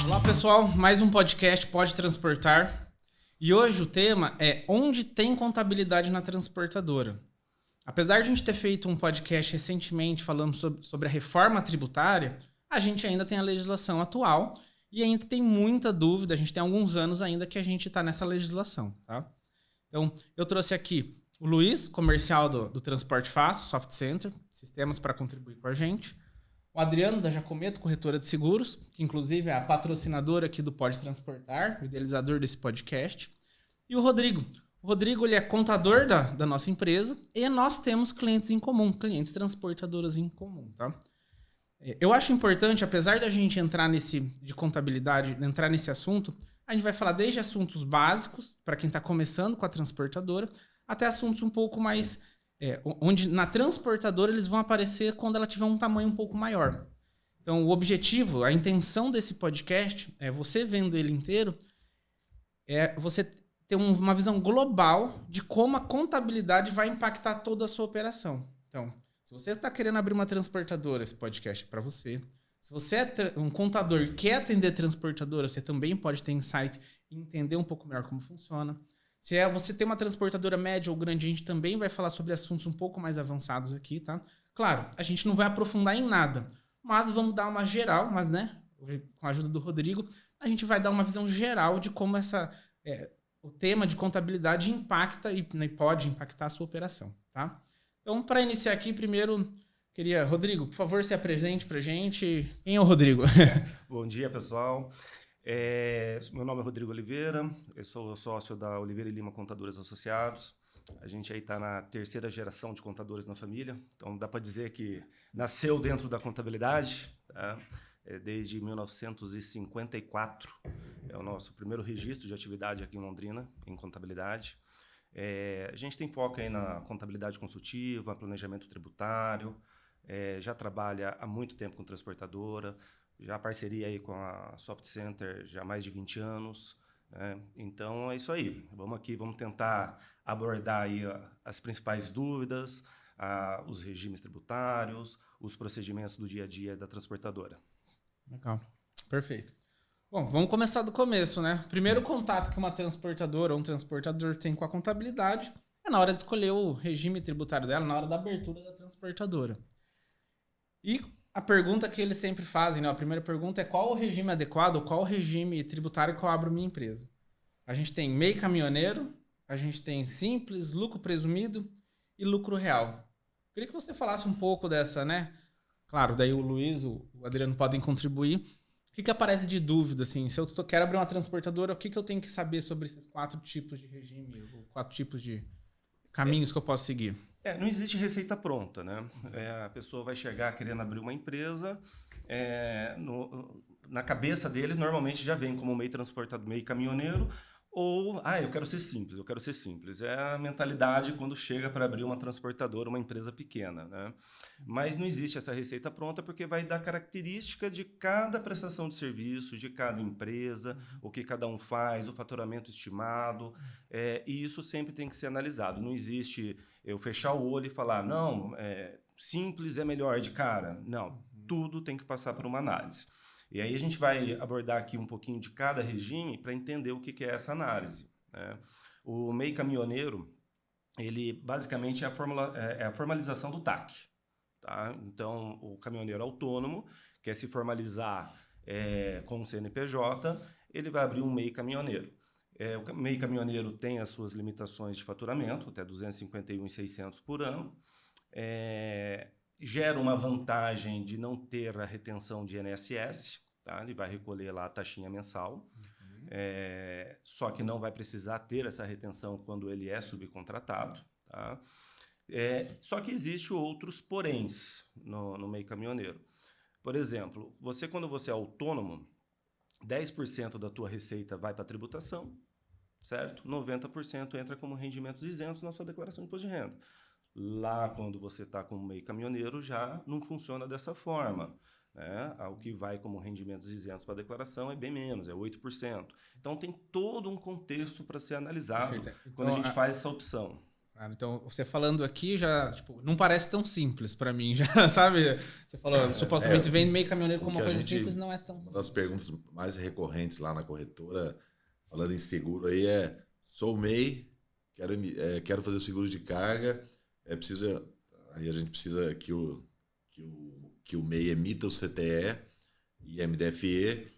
Olá pessoal, mais um podcast Pode Transportar. E hoje o tema é onde tem contabilidade na transportadora. Apesar de a gente ter feito um podcast recentemente falando sobre a reforma tributária, a gente ainda tem a legislação atual e ainda tem muita dúvida. A gente tem alguns anos ainda que a gente está nessa legislação, tá? Então, eu trouxe aqui o Luiz, comercial do Transporte Fácil, Soft Center, sistemas para contribuir com a gente. O Adriano, da Jacometo, corretora de seguros, que inclusive é a patrocinadora aqui do Pode Transportar, o idealizador desse podcast. E o Rodrigo. O Rodrigo ele é contador da nossa empresa e nós temos clientes em comum, clientes transportadoras em comum, tá? Eu acho importante, apesar da gente entrar de contabilidade, entrar nesse assunto, a gente vai falar desde assuntos básicos, para quem está começando com a transportadora, até assuntos um pouco mais... onde na transportadora eles vão aparecer quando ela tiver um tamanho um pouco maior. Então, o objetivo, a intenção desse podcast, você vendo ele inteiro, é você ter uma visão global de como a contabilidade vai impactar toda a sua operação. Então, se você está querendo abrir uma transportadora, esse podcast é para você. Se você é um contador e quer atender transportadora, você também pode ter insight e entender um pouco melhor como funciona. Se você tem uma transportadora média ou grande, a gente também vai falar sobre assuntos um pouco mais avançados aqui, tá? Claro, a gente não vai aprofundar em nada, mas vamos dar uma geral, mas, né, com a ajuda do Rodrigo, a gente vai dar uma visão geral de como o tema de contabilidade impacta e pode impactar a sua operação, tá? Então, para iniciar aqui, primeiro, Rodrigo, por favor, se apresente pra gente. Quem é o Rodrigo? Bom dia, pessoal. Meu nome é Rodrigo Oliveira, eu sou sócio da Oliveira e Lima Contadores Associados. A gente aí está na terceira geração de contadores na família, então dá para dizer que nasceu dentro da contabilidade, tá? Desde 1954, é o nosso primeiro registro de atividade aqui em Londrina, em contabilidade. A gente tem foco aí na contabilidade consultiva, planejamento tributário, já trabalha há muito tempo com transportadora, já parceria aí com a Soft Center já há mais de 20 anos. Né? Então é isso aí. Vamos tentar abordar aí as principais dúvidas, os regimes tributários, os procedimentos do dia a dia da transportadora. Legal, perfeito. Bom, vamos começar do começo, né? Primeiro contato que uma transportadora ou um transportador tem com a contabilidade é na hora de escolher o regime tributário dela, na hora da abertura da transportadora. E a pergunta que eles sempre fazem, né? A primeira pergunta é qual o regime adequado, qual o regime tributário que eu abro minha empresa. A gente tem MEI caminhoneiro, a gente tem simples, lucro presumido e lucro real. Queria que você falasse um pouco dessa, né? Claro, daí o Luiz, o Adriano podem contribuir. O que aparece de dúvida, assim? Se eu quero abrir uma transportadora, o que eu tenho que saber sobre esses 4 tipos de regime, ou 4 tipos de caminhos que eu posso seguir? Não existe receita pronta, né? A pessoa vai chegar querendo abrir uma empresa, na cabeça dele normalmente já vem como meio transportador, meio caminhoneiro, ou, eu quero ser simples, eu quero ser simples. É a mentalidade quando chega para abrir uma transportadora, uma empresa pequena, né? Mas não existe essa receita pronta porque vai dar característica de cada prestação de serviço, de cada empresa, o que cada um faz, o faturamento estimado, e isso sempre tem que ser analisado. Não existe eu fechar o olho e falar, não, simples é melhor de cara. Não, tudo tem que passar por uma análise. E aí a gente vai abordar aqui um pouquinho de cada regime para entender o que é essa análise. Né? O MEI caminhoneiro, ele basicamente é a formalização do TAC. Tá? Então, o caminhoneiro autônomo quer se formalizar com o CNPJ, ele vai abrir um MEI caminhoneiro. O MEI caminhoneiro tem as suas limitações de faturamento, até 251.600 por ano. Gera uma vantagem de não ter a retenção de INSS, tá? Ele vai recolher lá a taxinha mensal, só que não vai precisar ter essa retenção quando ele é subcontratado. Tá? Só que existem outros poréns no meio caminhoneiro. Por exemplo, quando você é autônomo, 10% da tua receita vai para a tributação, certo? 90% entra como rendimentos isentos na sua declaração de imposto de renda. Lá, quando você está como meio caminhoneiro, já não funciona dessa forma. Né? O que vai como rendimentos isentos para a declaração é bem menos, é 8%. Então, tem todo um contexto para ser analisado. Então, quando a gente faz essa opção. Claro, então, você falando aqui já, tipo, não parece tão simples para mim, já, sabe? Você falou, supostamente vem meio caminhoneiro como uma coisa simples, não é tão simples. Uma das perguntas mais recorrentes lá na corretora, falando em seguro aí, sou MEI, quero fazer o seguro de carga, aí a gente precisa que o MEI emita o CTE e MDFE.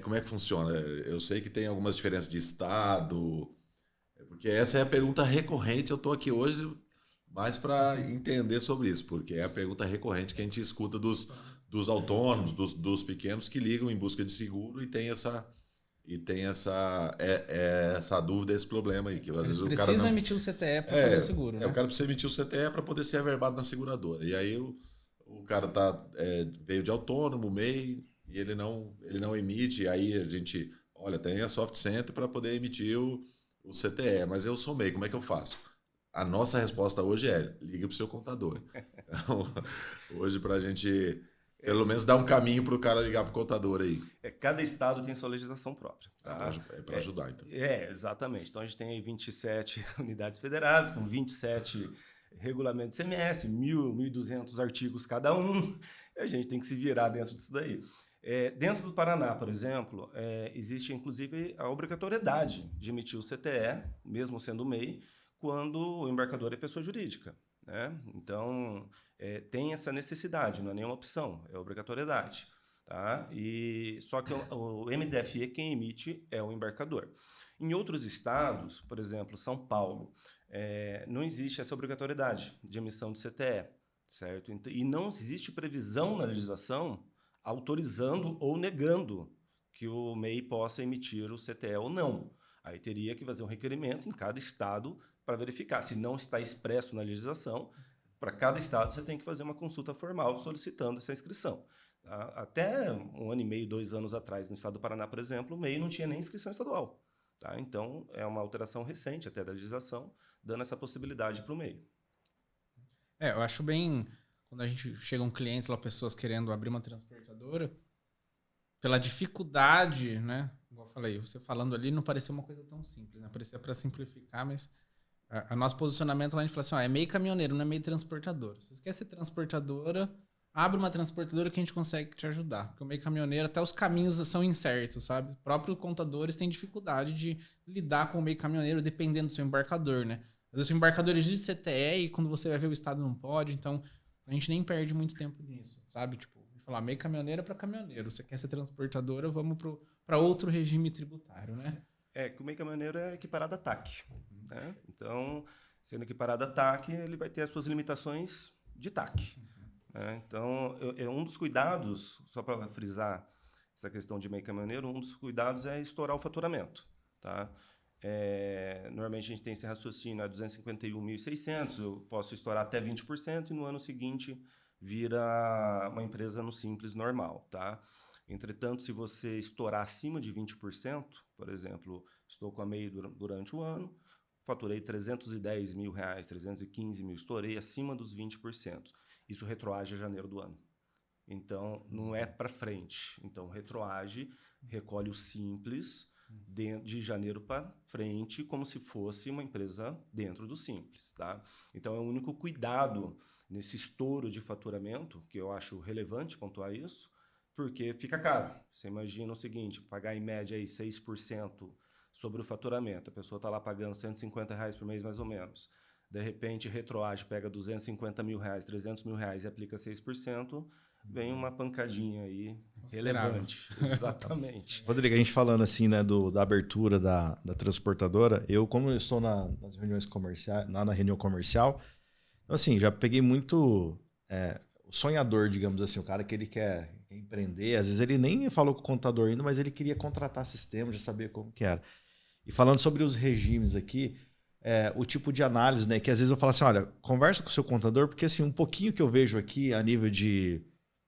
Como é que funciona? Eu sei que tem algumas diferenças de estado, porque essa é a pergunta recorrente. Eu estou aqui hoje mais para entender sobre isso, porque é a pergunta recorrente que a gente escuta dos autônomos, dos pequenos que ligam em busca de seguro e tem essa dúvida, esse problema aí. Que às vezes o cara precisa emitir o CTE para fazer o seguro, né? O cara precisa emitir o CTE para poder ser averbado na seguradora. E aí o cara veio de autônomo, MEI, e ele não emite. E aí a gente, olha, tem a Soft Center para poder emitir o CTE, mas eu sou MEI, como é que eu faço? A nossa resposta hoje liga para o seu contador. Então, hoje, para a gente, pelo menos, dar um caminho para o cara ligar para o contador aí. Cada estado tem sua legislação própria. Tá? É para ajudar, então. Exatamente. Então, a gente tem aí 27 unidades federadas, com 27 regulamentos de ICMS, 1.200 artigos cada um. E a gente tem que se virar dentro disso daí. Dentro do Paraná, por exemplo, existe inclusive a obrigatoriedade de emitir o CTE, mesmo sendo MEI, quando o embarcador é pessoa jurídica, né? Então, tem essa necessidade, não é nenhuma opção, é obrigatoriedade. Tá? Só que o MDFE, quem emite é o embarcador. Em outros estados, por exemplo, São Paulo, não existe essa obrigatoriedade de emissão de CTE, certo? E não existe previsão na legislação autorizando ou negando que o MEI possa emitir o CTE ou não. Aí teria que fazer um requerimento em cada estado para verificar. Se não está expresso na legislação, para cada estado você tem que fazer uma consulta formal solicitando essa inscrição. Tá? Até 1 ano e meio, 2 anos atrás, no estado do Paraná, por exemplo, o MEI não tinha nem inscrição estadual. Tá? Então, é uma alteração recente até da legislação, dando essa possibilidade para o MEI. Eu acho bem... Quando a gente chega clientes lá, pessoas querendo abrir uma transportadora, pela dificuldade, né? Como eu falei, você falando ali não parecia uma coisa tão simples, né? Parecia para simplificar, mas o nosso posicionamento lá a gente fala assim, é meio caminhoneiro, não é meio transportadora. Se você quer ser transportadora, abre uma transportadora que a gente consegue te ajudar. Porque o meio caminhoneiro, até os caminhos são incertos, sabe? Os próprios contadores têm dificuldade de lidar com o meio caminhoneiro dependendo do seu embarcador, né? Às vezes o embarcador exige CTE e quando você vai ver o estado não pode, então... A gente nem perde muito tempo nisso, sabe? Tipo, falar meio caminhoneiro é para caminhoneiro. Você quer ser transportadora, vamos para outro regime tributário, né? Que o meio caminhoneiro é equiparado a TAC. Né? Então, sendo equiparado a TAC, ele vai ter as suas limitações de TAC. Né? Então, um dos cuidados, só para frisar essa questão de meio caminhoneiro, um dos cuidados é estourar o faturamento. Tá? Normalmente a gente tem esse raciocínio a 251.600, eu posso estourar até 20% e no ano seguinte vira uma empresa no simples normal, tá? Entretanto, se você estourar acima de 20%, por exemplo, estou com a MEI durante o ano, faturei R$310 mil, R$315 mil, estourei acima dos 20%. Isso retroage a janeiro do ano. Então, não é para frente. Então, retroage, recolhe o simples de janeiro para frente, como se fosse uma empresa dentro do simples. Tá? Então, é o único cuidado nesse estouro de faturamento, que eu acho relevante pontuar isso, porque fica caro. Você imagina o seguinte, pagar em média aí 6% sobre o faturamento. A pessoa está lá pagando R$150 por mês, mais ou menos. De repente, retroage, pega R$250 mil, R$300 mil e aplica 6%, vem uma pancadinha aí relevante. Exatamente. Rodrigo, a gente falando assim, né, da abertura da transportadora, como eu estou nas reuniões comerciais, na reunião comercial, então, assim, já peguei muito o sonhador, digamos assim, o cara que ele quer empreender, às vezes ele nem falou com o contador ainda, mas ele queria contratar sistema, já sabia como que era. E falando sobre os regimes aqui, o tipo de análise, né, que às vezes eu falo assim, olha, conversa com o seu contador, porque assim, um pouquinho que eu vejo aqui a nível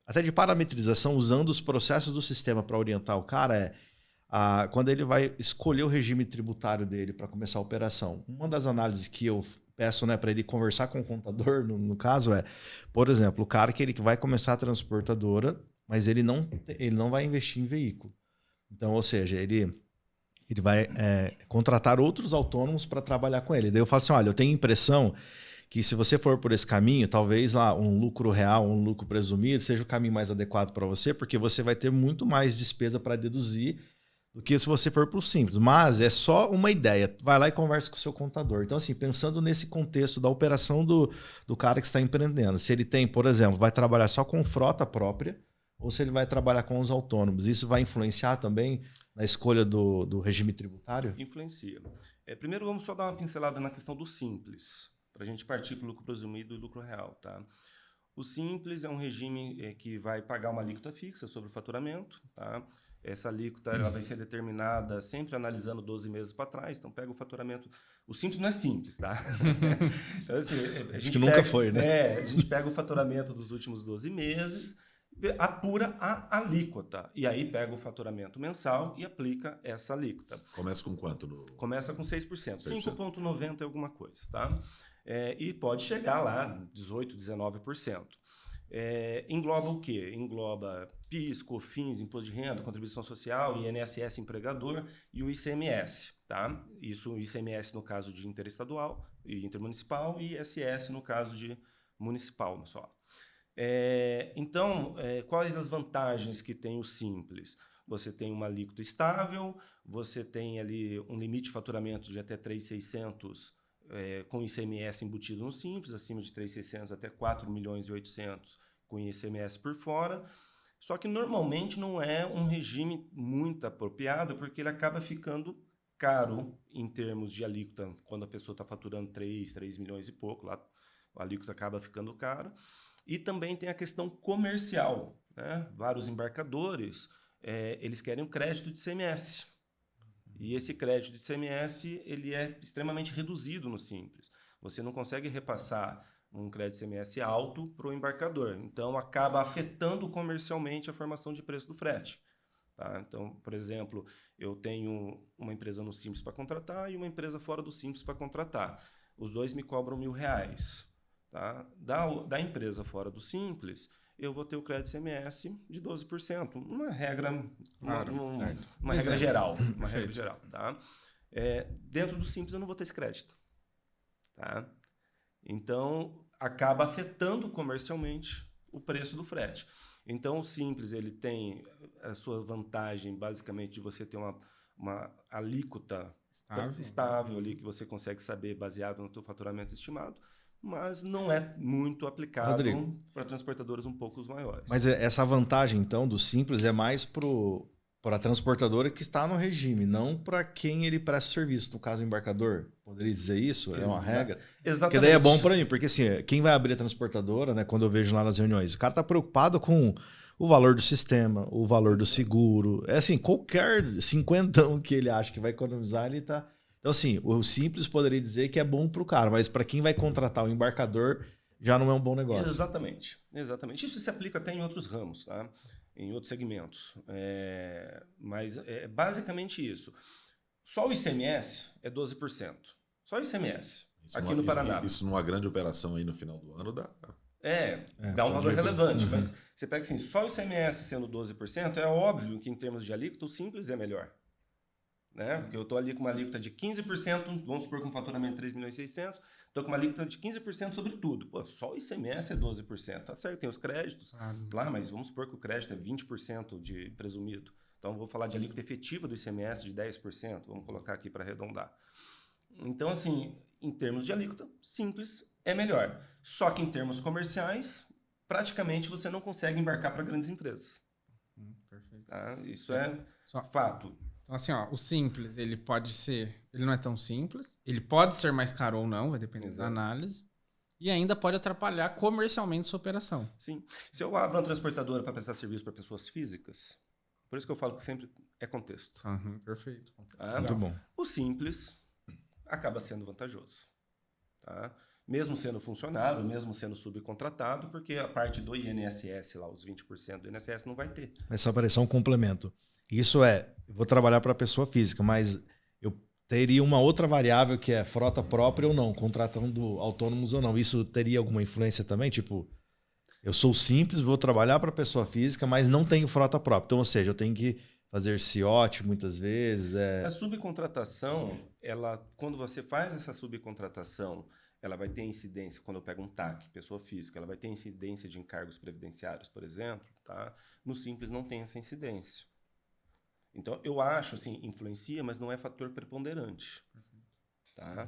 até de parametrização, usando os processos do sistema para orientar o cara, quando ele vai escolher o regime tributário dele para começar a operação. Uma das análises que eu peço, né, para ele conversar com o contador, no caso, por exemplo, o cara que ele vai começar a transportadora, mas ele não vai investir em veículo. Então, ou seja, ele ele vai contratar outros autônomos para trabalhar com ele. Daí eu falo assim, olha, eu tenho a impressão que se você for por esse caminho, talvez lá um lucro real, um lucro presumido, seja o caminho mais adequado para você, porque você vai ter muito mais despesa para deduzir do que se você for para o simples. Mas é só uma ideia. Vai lá e conversa com o seu contador. Então, assim, pensando nesse contexto da operação do cara que está empreendendo, se ele tem, por exemplo, vai trabalhar só com frota própria ou se ele vai trabalhar com os autônomos, isso vai influenciar também na escolha do regime tributário? Influencia. Primeiro, vamos só dar uma pincelada na questão do simples, para a gente partir para o lucro presumido e lucro real. Tá? O simples é um regime que vai pagar uma alíquota fixa sobre o faturamento. Tá? Essa alíquota ela vai ser determinada sempre analisando 12 meses para trás. Então, pega o faturamento. O simples não é simples, tá? Então, assim, a gente nunca foi, né? A gente pega o faturamento dos últimos 12 meses, apura a alíquota. E aí pega o faturamento mensal e aplica essa alíquota. Começa com quanto? Começa com 6%. 5,90 é alguma coisa, tá? E pode chegar lá 18%, 19%. Engloba o quê? Engloba PIS, COFINS, Imposto de Renda, Contribuição Social, INSS Empregador e o ICMS. Tá? Isso, o ICMS no caso de interestadual e intermunicipal e ISS no caso de municipal só. Então, quais as vantagens que tem o Simples? Você tem uma alíquota estável, você tem ali um limite de faturamento de até 3.600 com ICMS embutido no Simples, acima de 3.600 até 4.800.000 com ICMS por fora. Só que normalmente não é um regime muito apropriado, porque ele acaba ficando caro em termos de alíquota. Quando a pessoa está faturando 3 milhões e pouco, lá a alíquota acaba ficando caro. E também tem a questão comercial, né? Vários embarcadores, eles querem um crédito de ICMS. E esse crédito de ICMS ele é extremamente reduzido no Simples. Você não consegue repassar um crédito de ICMS alto para o embarcador. Então, acaba afetando comercialmente a formação de preço do frete. Tá? Então, por exemplo, eu tenho uma empresa no Simples para contratar e uma empresa fora do Simples para contratar. Os dois me cobram R$1.000. Tá? Da empresa fora do Simples, eu vou ter o crédito ICMS de 12%. Uma regra, uma regra geral. Uma regra geral. Tá? Dentro do Simples eu não vou ter esse crédito. Tá? Então, acaba afetando comercialmente o preço do frete. Então, o Simples ele tem a sua vantagem, basicamente, de você ter uma alíquota estável ali, que você consegue saber baseado no teu faturamento estimado, mas não é muito aplicado para transportadoras um pouco maiores. Mas essa vantagem, então, do Simples é mais para a transportadora que está no regime, não para quem ele presta serviço, no caso o embarcador. Poderia dizer isso? É uma regra? Exatamente. Porque daí é bom para mim, porque assim, quem vai abrir a transportadora, né, quando eu vejo lá nas reuniões, o cara está preocupado com o valor do sistema, o valor do seguro. É assim, qualquer 50 que ele acha que vai economizar, ele está... Então, assim, o Simples poderia dizer que é bom para o cara, mas para quem vai contratar o embarcador, já não é um bom negócio. Exatamente. Isso se aplica até em outros ramos, tá? Em outros segmentos. Mas é basicamente isso. Só o ICMS é 12%. Só o ICMS, aqui no Paraná. Isso numa grande operação aí no final do ano dá... Dá um valor relevante, mas você pega assim, só o ICMS sendo 12%, é óbvio que em termos de alíquota, o Simples é melhor. Né? Porque eu estou ali com uma alíquota de 15%, vamos supor com um faturamento de 3.600.000, estou com uma alíquota de 15% sobre tudo. Pô, só o ICMS é 12%. Tá certo, tem os créditos lá, mas vamos supor que o crédito é 20% de presumido. Então, vou falar de alíquota efetiva do ICMS de 10%, vamos colocar aqui para arredondar. Então, assim, em termos de alíquota, Simples é melhor. Só que em termos comerciais, praticamente você não consegue embarcar para grandes empresas. Perfeito. Tá? Isso é fato. Então, assim, o Simples, ele não é tão simples, ele pode ser mais caro ou não, vai depender da análise, e ainda pode atrapalhar comercialmente sua operação. Sim. Se eu abro uma transportadora para prestar serviço para pessoas físicas, por isso que eu falo que sempre é contexto. Perfeito. Muito bom. O Simples acaba sendo vantajoso. Tá? Mesmo sendo funcionário, mesmo sendo subcontratado, porque a parte do INSS, lá, os 20% do INSS não vai ter. Mas só aparecer um complemento. Isso eu vou trabalhar para a pessoa física, mas eu teria uma outra variável que é frota própria ou não, contratando autônomos ou não. Isso teria alguma influência também? Tipo, eu sou Simples, vou trabalhar para a pessoa física, mas não tenho frota própria. Então, ou seja, eu tenho que fazer CIOT muitas vezes. A subcontratação, quando você faz essa subcontratação, ela vai ter incidência, quando eu pego um TAC, pessoa física, ela vai ter incidência de encargos previdenciários, por exemplo, tá? No Simples não tem essa incidência. Então, eu acho, assim, influencia, mas não é fator preponderante. Tá?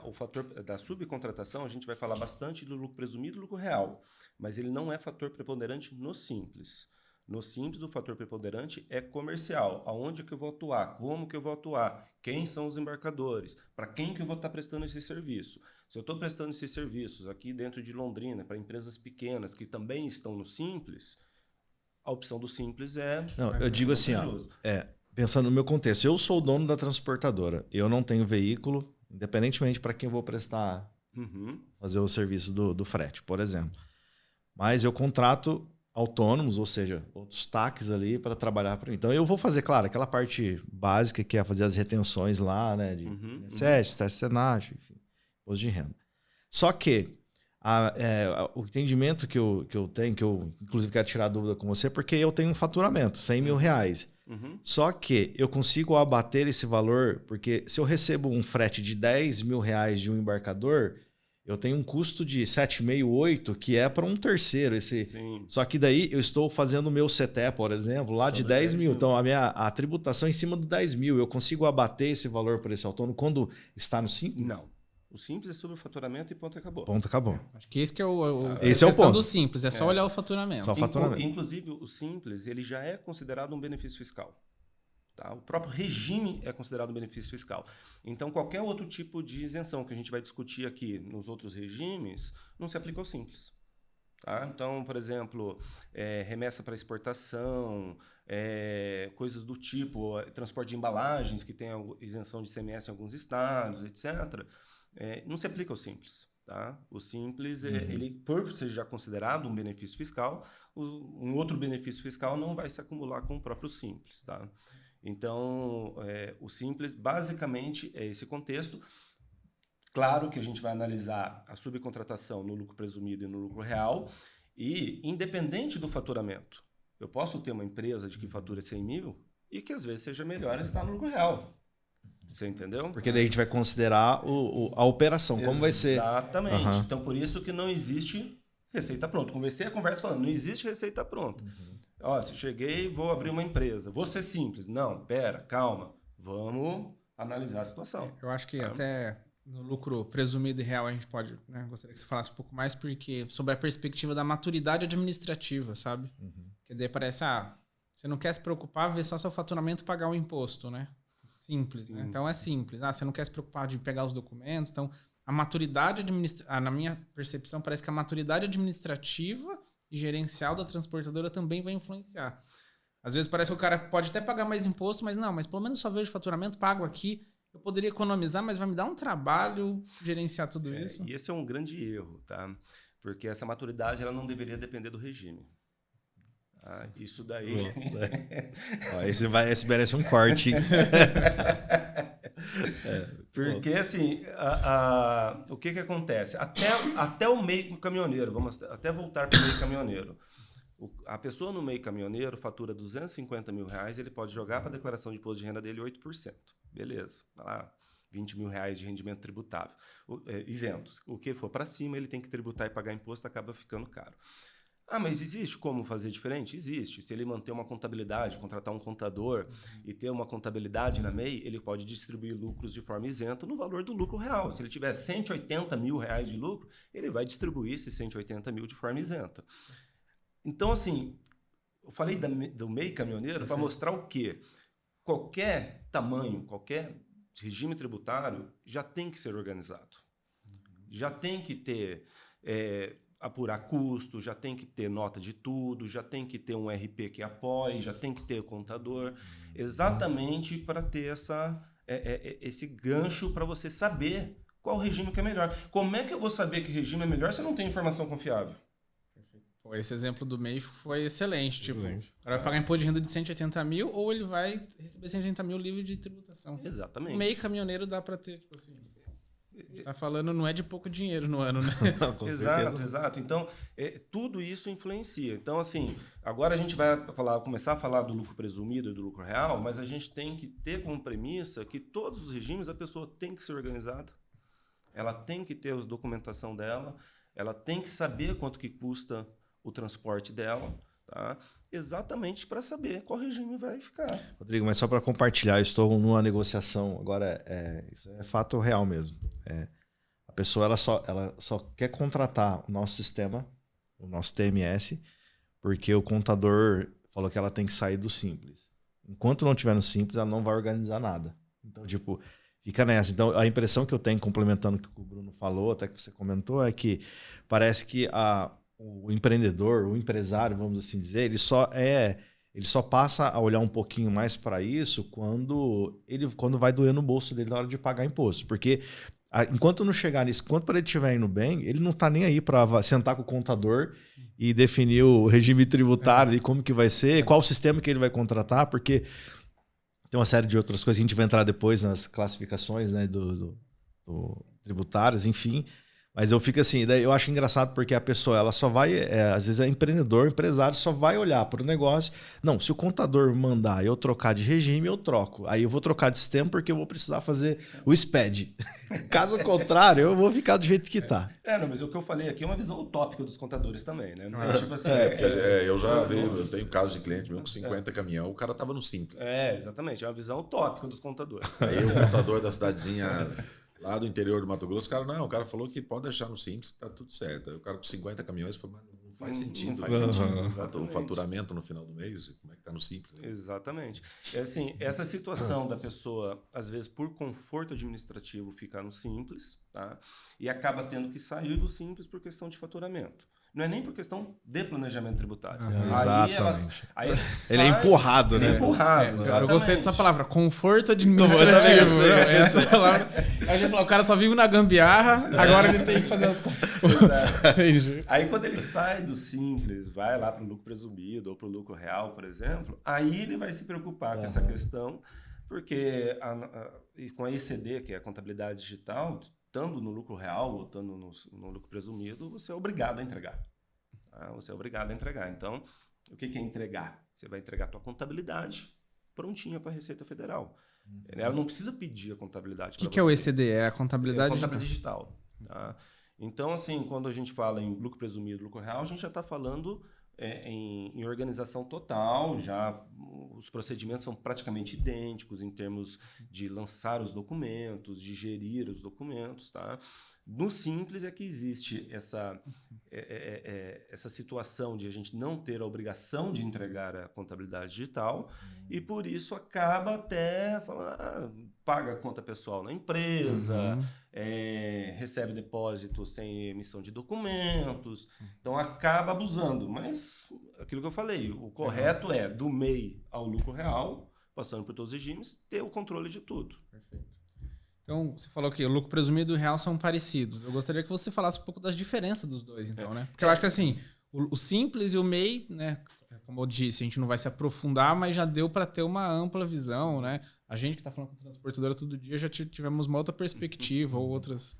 O fator da subcontratação, a gente vai falar bastante do lucro presumido e lucro real, mas ele não é fator preponderante no Simples. No Simples, o fator preponderante é comercial. Aonde que eu vou atuar? Como que eu vou atuar? Quem são os embarcadores? Para quem que eu vou estar prestando esse serviço? Se eu estou prestando esses serviços aqui dentro de Londrina, para empresas pequenas que também estão no Simples, a opção do Simples é... Não, eu digo assim, pensando no meu contexto, eu sou o dono da transportadora, eu não tenho veículo, independentemente para quem eu vou prestar, fazer o serviço do frete, por exemplo. Mas eu contrato autônomos, ou seja, outros TACs ali para trabalhar para mim. Então eu vou fazer, claro, aquela parte básica que é fazer as retenções lá, né, de INSS, teste Senage, enfim, imposto de renda. Só que o entendimento que eu tenho, que eu inclusive quero tirar dúvida com você, porque eu tenho um faturamento, 100 mil reais. Só que eu consigo abater esse valor, porque se eu recebo um frete de 10 mil reais de um embarcador, eu tenho um custo de 7,5, 8, que é para um terceiro. Só que daí eu estou fazendo o meu CT, por exemplo, lá de 10 mil. Então a tributação é em cima do 10 mil. Eu consigo abater esse valor para esse autônomo quando está no Simples? Não. O Simples é sobre o faturamento e ponto, acabou. Ponto, acabou. Acho que esse que é o esse é o ponto do Simples, é só olhar o faturamento. Só o faturamento. Inclusive, o Simples ele já é considerado um benefício fiscal. Tá? O próprio regime é considerado um benefício fiscal. Então, qualquer outro tipo de isenção que a gente vai discutir aqui nos outros regimes, não se aplica ao Simples. Tá? Então, por exemplo, remessa para exportação, coisas do tipo, transporte de embalagens, que tem isenção de ICMS em alguns estados, etc., não se aplica ao Simples. Tá? O Simples, ele, por ser já considerado um benefício fiscal, um outro benefício fiscal não vai se acumular com o próprio Simples. Tá? Então, o Simples, basicamente, é esse contexto. Claro que a gente vai analisar a subcontratação no lucro presumido e no lucro real, e independente do faturamento, eu posso ter uma empresa de que fatura 100 mil e que às vezes seja melhor estar no lucro real. Você entendeu? Porque daí a gente vai considerar a operação, como vai ser. Exatamente. Então, por isso que não existe receita pronta. Comecei a conversa falando, não existe receita pronta. Se cheguei, vou abrir uma empresa, vou ser simples. Não, calma, vamos analisar a situação. Eu acho que até no lucro presumido e real a gente pode, né, gostaria que você falasse um pouco mais, porque sobre a perspectiva da maturidade administrativa, sabe? Que daí parece, você não quer se preocupar, ver só seu faturamento e pagar o imposto, né? Simples, né? Então é simples. Você não quer se preocupar de pegar os documentos. Então, a maturidade administrativa, na minha percepção, parece que a maturidade administrativa e gerencial da transportadora também vai influenciar. Às vezes parece que o cara pode até pagar mais imposto, mas pelo menos só vejo faturamento, pago aqui. Eu poderia economizar, mas vai me dar um trabalho gerenciar tudo isso. E esse é um grande erro, tá? Porque essa maturidade ela não deveria depender do regime. Isso daí... Esse merece um corte. Porque, assim, o que acontece? Até o meio caminhoneiro, vamos até voltar para o meio caminhoneiro. A pessoa no meio caminhoneiro fatura 250 mil reais, ele pode jogar para a declaração de imposto de renda dele 8%. Beleza, tá lá, 20 mil reais de rendimento tributável. Isentos. O que for para cima, ele tem que tributar e pagar imposto, acaba ficando caro. Mas existe como fazer diferente? Existe. Se ele manter uma contabilidade, contratar um contador e ter uma contabilidade na MEI, ele pode distribuir lucros de forma isenta no valor do lucro real. Se ele tiver 180 mil reais de lucro, ele vai distribuir esses 180 mil de forma isenta. Então, assim, eu falei do MEI caminhoneiro para mostrar o quê? Qualquer tamanho, qualquer regime tributário já tem que ser organizado. Já tem que ter... apurar custo, já tem que ter nota de tudo, já tem que ter um RP que apoie, já tem que ter contador, exatamente para ter esse gancho para você saber qual regime que é melhor. Como é que eu vou saber que regime é melhor se eu não tenho informação confiável? Esse exemplo do MEI foi excelente. Tipo, o cara vai pagar imposto de renda de 180 mil ou ele vai receber 180 mil livre de tributação. Exatamente. O MEI caminhoneiro dá para ter, tipo assim... Tá falando, não é de pouco dinheiro no ano, né? Não, com Exato, certeza. exato. Então, tudo isso influencia. Então, assim, agora a gente vai começar a falar do lucro presumido e do lucro real, mas a gente tem que ter como premissa que todos os regimes a pessoa tem que ser organizada, ela tem que ter a documentação dela, ela tem que saber quanto que custa o transporte dela, tá? Exatamente para saber qual regime vai ficar. Rodrigo, mas só para compartilhar, eu estou numa negociação, agora isso é fato real mesmo. A pessoa ela só quer contratar o nosso sistema, o nosso TMS, porque o contador falou que ela tem que sair do Simples. Enquanto não tiver no Simples, ela não vai organizar nada. Então, tipo, fica nessa. Então, a impressão que eu tenho, complementando o que o Bruno falou, até que você comentou, é que parece que o empreendedor, o empresário, vamos assim dizer, ele só passa a olhar um pouquinho mais para isso quando vai doer no bolso dele na hora de pagar imposto. Porque enquanto não chegar nisso, enquanto para ele estiver indo bem, ele não está nem aí para sentar com o contador e definir o regime tributário e como que vai ser, qual sistema que ele vai contratar, porque tem uma série de outras coisas que a gente vai entrar depois nas classificações, né, do tributárias, enfim. Mas eu fico assim, daí eu acho engraçado porque a pessoa, ela só vai, às vezes é empresário, só vai olhar para o negócio. Não, se o contador mandar eu trocar de regime, eu troco. Aí eu vou trocar de sistema porque eu vou precisar fazer o SPED. Caso contrário, eu vou ficar do jeito que tá. Não, mas o que eu falei aqui é uma visão utópica dos contadores também, né? Não tipo assim, porque eu já vi, eu tenho casos de cliente mesmo com 50 caminhão, o cara tava no Simples. Exatamente, é uma visão utópica dos contadores. Aí o contador da cidadezinha lá do interior do Mato Grosso, o cara falou que pode deixar no Simples, tá tudo certo. Aí o cara com 50 caminhões falou, mas não faz sentido. Não faz sentido. O faturamento no final do mês, como é que tá no Simples? Né? Exatamente. Assim, essa situação da pessoa, às vezes, por conforto administrativo, ficar no Simples, tá? E acaba tendo que sair do Simples por questão de faturamento. Não é nem por questão de planejamento tributário. Exatamente. Ele é empurrado, né? Eu gostei dessa palavra, conforto administrativo. Essa palavra. Aí a gente fala, o cara só vive na gambiarra, agora ele tem que fazer as coisas. Entendi. Aí quando ele sai do Simples, vai lá para o lucro presumido ou para o lucro real, por exemplo, aí ele vai se preocupar com essa questão, porque com a ECD, que é a contabilidade digital, estando no lucro real ou estando no lucro presumido, você é obrigado a entregar. Tá? Você é obrigado a entregar. Então, o que é entregar? Você vai entregar a tua contabilidade prontinha para a Receita Federal. Ela não precisa pedir a contabilidade para você. O que é o ECD? É a contabilidade digital. Tá? Então, assim, quando a gente fala em lucro presumido e lucro real, a gente já está falando em organização total, já os procedimentos são praticamente idênticos em termos de lançar os documentos, de gerir os documentos, tá? No Simples é que existe essa situação de a gente não ter a obrigação de entregar a contabilidade digital e por isso acaba até falando, paga a conta pessoal na empresa, recebe depósito sem emissão de documentos, então acaba abusando. Mas aquilo que eu falei, o correto é do MEI ao lucro real, passando por todos os regimes, ter o controle de tudo. Perfeito. Então, você falou que o lucro presumido e o real são parecidos. Eu gostaria que você falasse um pouco das diferenças dos dois, então, né? Porque eu acho que, assim, o Simples e o MEI, né? Como eu disse, a gente não vai se aprofundar, mas já deu para ter uma ampla visão, né? A gente que está falando com transportadora todo dia já tivemos uma outra perspectiva ou outras...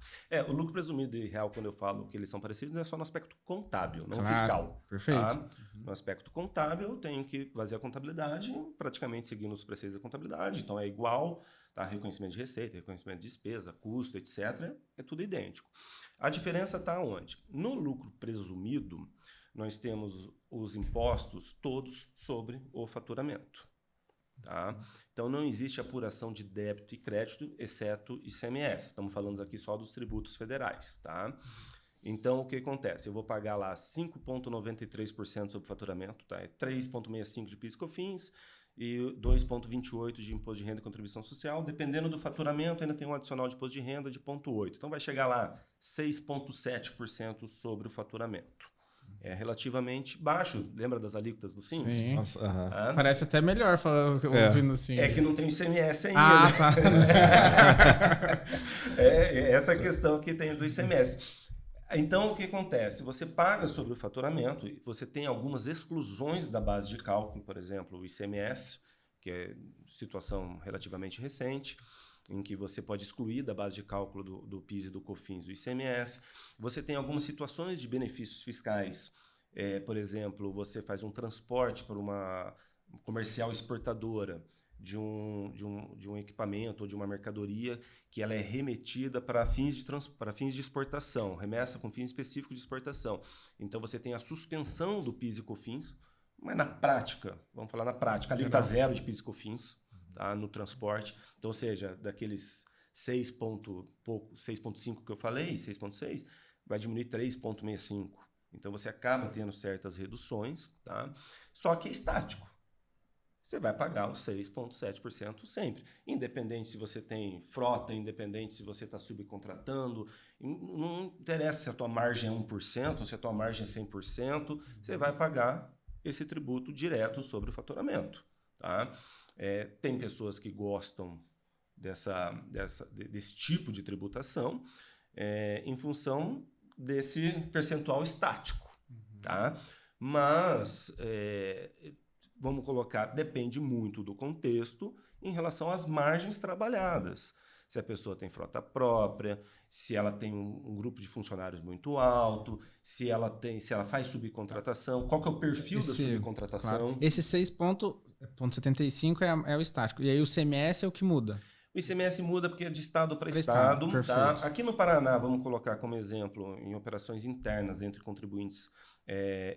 O lucro presumido e real, quando eu falo que eles são parecidos, é só no aspecto contábil, não fiscal. Perfeito. Tá? No aspecto contábil, eu tenho que fazer a contabilidade praticamente seguindo os preceitos da contabilidade, então é igual... Tá? Reconhecimento de receita, reconhecimento de despesa, custo, etc. É tudo idêntico. A diferença está onde? No lucro presumido, nós temos os impostos todos sobre o faturamento. Tá? Então, não existe apuração de débito e crédito, exceto ICMS. Estamos falando aqui só dos tributos federais. Tá? Então, o que acontece? Eu vou pagar lá 5,93% sobre o faturamento, tá? É 3,65% de PIS e COFINS, e 2,28% de imposto de renda e contribuição social. Dependendo do faturamento, ainda tem um adicional de imposto de renda de 0,8%. Então, vai chegar lá 6,7% sobre o faturamento. É relativamente baixo. Lembra das alíquotas do Simples? Sim. Nossa, parece até melhor ouvindo assim. É que não tem ICMS ainda. Ah, tá. Essa questão que tem do ICMS. Então, o que acontece? Você paga sobre o faturamento, você tem algumas exclusões da base de cálculo, por exemplo, o ICMS, que é situação relativamente recente, em que você pode excluir da base de cálculo do PIS e do COFINS o ICMS. Você tem algumas situações de benefícios fiscais. Por exemplo, você faz um transporte para uma comercial exportadora de um equipamento ou de uma mercadoria que ela é remetida para fins de exportação, remessa com fins específicos de exportação. Então, você tem a suspensão do PIS e COFINS, mas na prática, vamos falar na prática, alíquota zero de PIS e COFINS, tá, no transporte. Então, ou seja, daqueles 6,5 que eu falei, 6,6, vai diminuir 3,65. Então, você acaba tendo certas reduções, tá? Só que é estático. Você vai pagar os 6,7% sempre. Independente se você tem frota, independente se você está subcontratando, não interessa se a tua margem é 1% ou se a tua margem é 100%, você vai pagar esse tributo direto sobre o faturamento. Tá? Tem pessoas que gostam desse tipo de tributação em função desse percentual estático. Tá? Mas, vamos colocar, depende muito do contexto em relação às margens trabalhadas. Se a pessoa tem frota própria, se ela tem um grupo de funcionários muito alto, se ela faz subcontratação, qual que é o perfil da subcontratação. Claro. Esse 6,75 é o estático. E aí o CMS é o que muda? O ICMS muda porque é de estado para estado. Tá? Aqui no Paraná, vamos colocar como exemplo, em operações internas entre contribuintes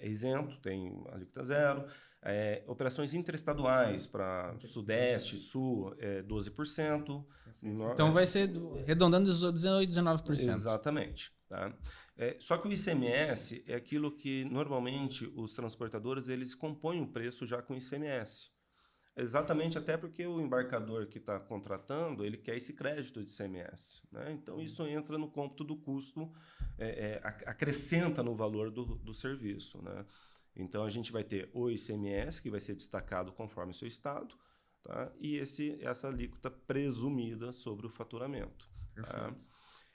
isento, tem alíquota zero. Operações interestaduais para Sudeste, Sul, 12%. Então vai ser arredondando 18%, 19%. Exatamente. Tá? Só que o ICMS é aquilo que normalmente os transportadores eles compõem o preço já com ICMS. Exatamente, até porque o embarcador que está contratando, ele quer esse crédito de ICMS. Né? Então, isso entra no cômputo do custo, acrescenta no valor do serviço. Né? Então, a gente vai ter o ICMS, que vai ser destacado conforme o seu estado, tá? E essa alíquota presumida sobre o faturamento. Tá?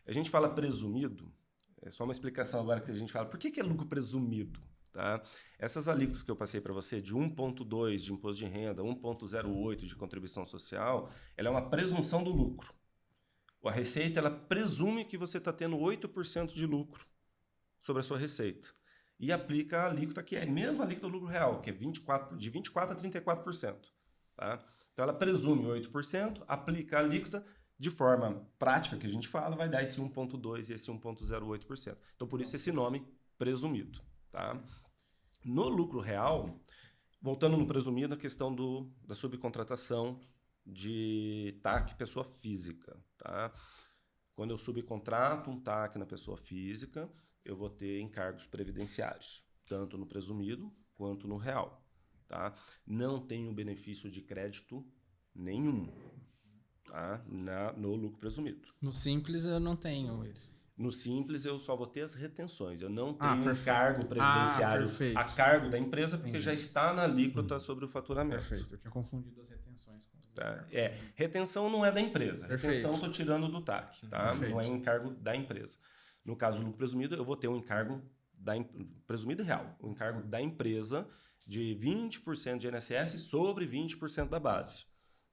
A gente fala presumido, é só uma explicação agora que a gente fala, por que é lucro presumido? Tá? Essas alíquotas que eu passei para você, de 1,2% de imposto de renda, 1,08% de contribuição social, ela é uma presunção do lucro. A Receita ela presume que você está tendo 8% de lucro sobre a sua receita. E aplica a alíquota que é a mesma alíquota do lucro real, que é de 24% a 34%. Tá? Então ela presume 8%, aplica a alíquota de forma prática, que a gente fala, vai dar esse 1,2% e esse 1,08%. Então por isso esse nome presumido. Tá? No lucro real, voltando no presumido, a questão da subcontratação de TAC pessoa física. Tá? Quando eu subcontrato um TAC na pessoa física, eu vou ter encargos previdenciários, tanto no presumido quanto no real. Tá? Não tenho benefício de crédito nenhum, tá? No lucro presumido. No Simples eu não tenho isso. No Simples, eu só vou ter as retenções. Eu não tenho encargo previdenciário a cargo da empresa, porque já está na alíquota sobre o faturamento. Perfeito. Eu tinha confundido as retenções com os retenção não é da empresa. Perfeito. Retenção eu estou tirando do TAC. Tá? Não é encargo da empresa. No caso do lucro presumido, eu vou ter um encargo presumido real. Um encargo da empresa de 20% de INSS sobre 20% da base.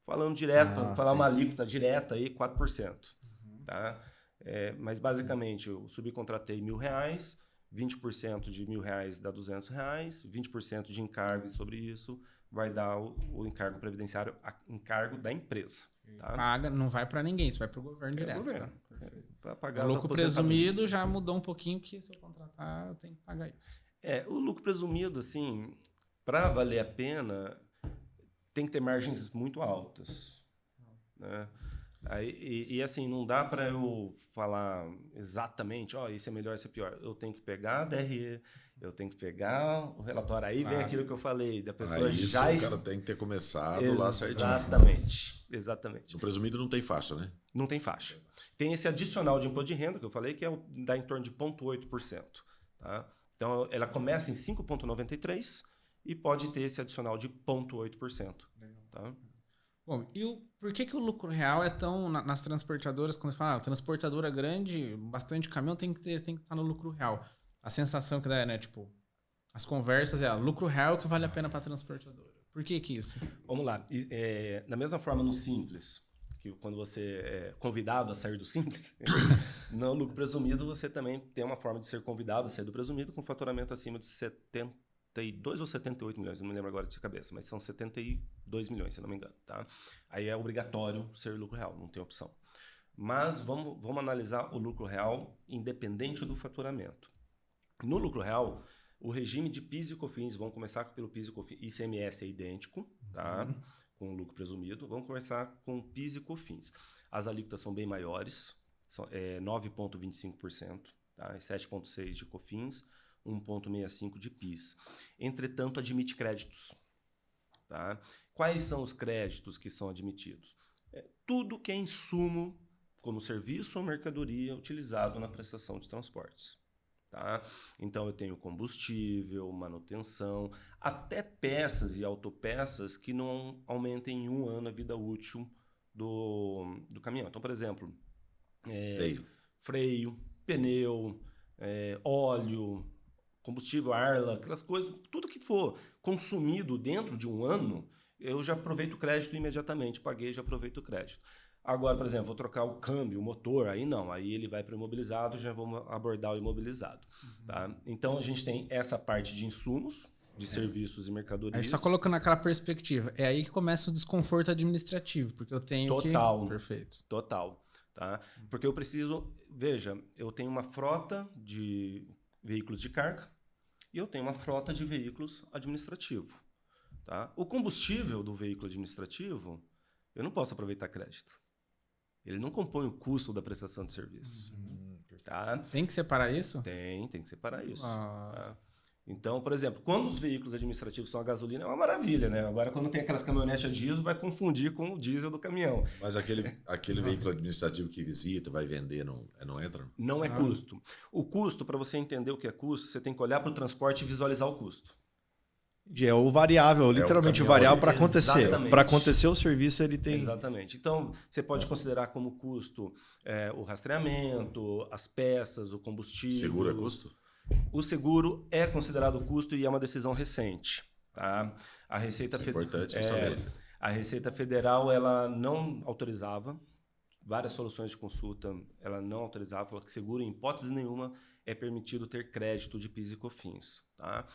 Falando direto, falar uma alíquota direta aí, 4%. Tá? Mas basicamente eu subcontratei R$1.000, 20% de R$1.000 dá R$200, 20% de encargo sobre isso vai dar o encargo previdenciário, encargo da empresa. Tá? Paga, não vai para ninguém, isso vai para o governo direto. Governo. Para pagar o lucro presumido já mudou um pouquinho, que se eu contratar eu tenho que pagar isso. O lucro presumido, assim, para valer a pena, tem que ter margens muito altas. Né? E assim, não dá para eu falar exatamente, isso é melhor, isso é pior. Eu tenho que pegar a DRE, eu tenho que pegar o relatório. Aí vem aquilo que eu falei, da pessoa já... o cara tem que ter começado lá certinho. Exatamente. No presumido não tem faixa, né? Não tem faixa. Tem esse adicional de imposto de renda, que eu falei, que dá em torno de 0,8%. Tá? Então, ela começa em 5,93% e pode ter esse adicional de 0,8%. Tá? Bom, e por que o lucro real é tão... Nas transportadoras, quando você fala, transportadora grande, bastante caminhão, tem que estar no lucro real. A sensação que dá, né? Tipo, as conversas lucro real que vale a pena para a transportadora. Por que isso? Vamos lá. Da mesma forma no Simples, que quando você é convidado a sair do Simples, no lucro presumido você também tem uma forma de ser convidado a sair do presumido com faturamento acima de 72 ou 78 milhões, não me lembro agora de cabeça, mas são 72 milhões, se não me engano. Tá? Aí é obrigatório ser lucro real, não tem opção. Mas vamos analisar o lucro real independente do faturamento. No lucro real, o regime de PIS e COFINS, vamos começar pelo PIS e COFINS, ICMS é idêntico, tá? Com o lucro presumido. Vamos começar com PIS e COFINS. As alíquotas são bem maiores, são 9,25%, tá? 7,6% de COFINS, 1,65% de PIS. Entretanto, admite créditos. Tá? Quais são os créditos que são admitidos? Tudo que é insumo como serviço ou mercadoria utilizado na prestação de transportes. Tá? Então, eu tenho combustível, manutenção, até peças e autopeças que não aumentem em 1 ano a vida útil do caminhão. Então, por exemplo, freio, pneu, óleo, combustível, arla, aquelas coisas, tudo que for consumido dentro de 1 ano, eu já aproveito o crédito imediatamente, paguei, já aproveito o crédito. Agora, por exemplo, vou trocar o câmbio, o motor, aí não, aí ele vai para o imobilizado, já vamos abordar o imobilizado. Tá? Então, a gente tem essa parte de insumos, de serviços e mercadorias. Aí só colocando naquela perspectiva, é aí que começa o desconforto administrativo, porque eu tenho Total. Perfeito. Total. Tá? Porque eu preciso... Veja, eu tenho uma frota de veículos de carga e eu tenho uma frota de veículos administrativos. Tá? O combustível do veículo administrativo, eu não posso aproveitar crédito. Ele não compõe o custo da prestação de serviço. Tá? Tem que separar isso? Tem que separar isso. Nossa. Tá? Então, por exemplo, quando os veículos administrativos são a gasolina, é uma maravilha, né? Agora, quando tem aquelas caminhonetes a diesel, vai confundir com o diesel do caminhão. Mas aquele veículo administrativo que visita, vai vender, não entra? Não é custo. O custo, para você entender o que é custo, você tem que olhar para o transporte e visualizar o custo. É o variável, literalmente o variável para acontecer. Exatamente. Para acontecer o serviço, ele tem... Exatamente. Então, você pode considerar como custo o rastreamento, as peças, o combustível. Seguro é custo? O seguro é considerado custo e é uma decisão recente. Tá? A Receita Importante saber isso. A Receita Federal ela não autorizava, várias soluções de consulta, ela não autorizava, falou que seguro, em hipótese nenhuma, é permitido ter crédito de PIS e COFINS. Tá?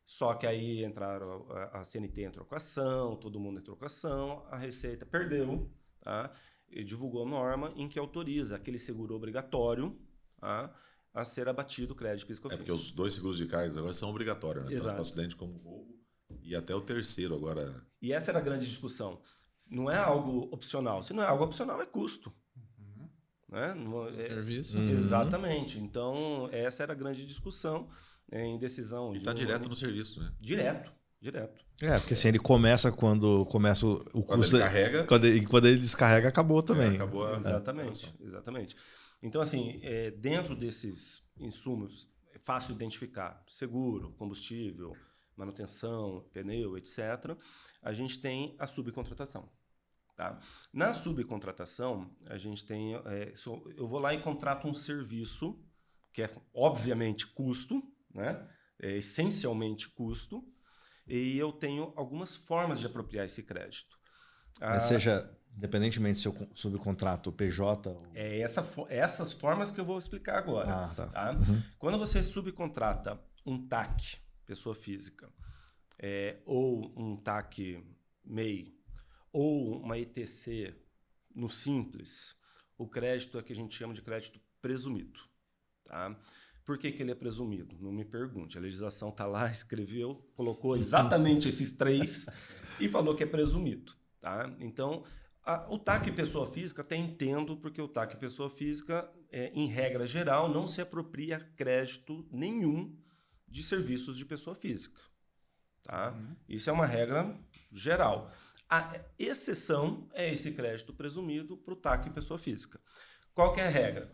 Só que aí entraram, a CNT entrou com ação, todo mundo entrou com ação, a Receita perdeu, tá? E divulgou a norma em que autoriza aquele seguro obrigatório, tá? A ser abatido o crédito PIS e COFINS. Porque os 2 seguros de cargas agora são obrigatórios, né? Exato. Tanto acidente como roubo, e até o terceiro agora. E essa era a grande discussão. Não é algo opcional. Se não é algo opcional, é custo. Né? Serviço. Exatamente. Então, essa era a grande discussão em decisão. E está direto no serviço, né? Direto. porque assim, ele começa quando começa o Quando custo... ele carrega... Quando ele descarrega, acabou também. Acabou a... Exatamente. Então, assim, dentro desses insumos, é fácil identificar seguro, combustível, manutenção, pneu, etc. A gente tem a subcontratação. Tá? Na subcontratação, a gente tem... eu vou lá e contrato um serviço, que é obviamente custo, né? É essencialmente custo, e eu tenho algumas formas de apropriar esse crédito. Mas seja, independentemente se eu subcontrato o PJ... Ou... Essas formas que eu vou explicar agora. Tá? Quando você subcontrata um TAC, pessoa física, ou um TAC MEI, ou uma ETC no Simples, o crédito é que a gente chama de crédito presumido. Tá? Por que ele é presumido? Não me pergunte. A legislação está lá, escreveu, colocou exatamente esses 3 e falou que é presumido. Tá? Então, o TAC pessoa física até entendo, porque o TAC pessoa física, em regra geral, não se apropria crédito nenhum de serviços de pessoa física. Tá? Isso é uma regra geral. A exceção é esse crédito presumido para o TAC pessoa física. Qual que é a regra?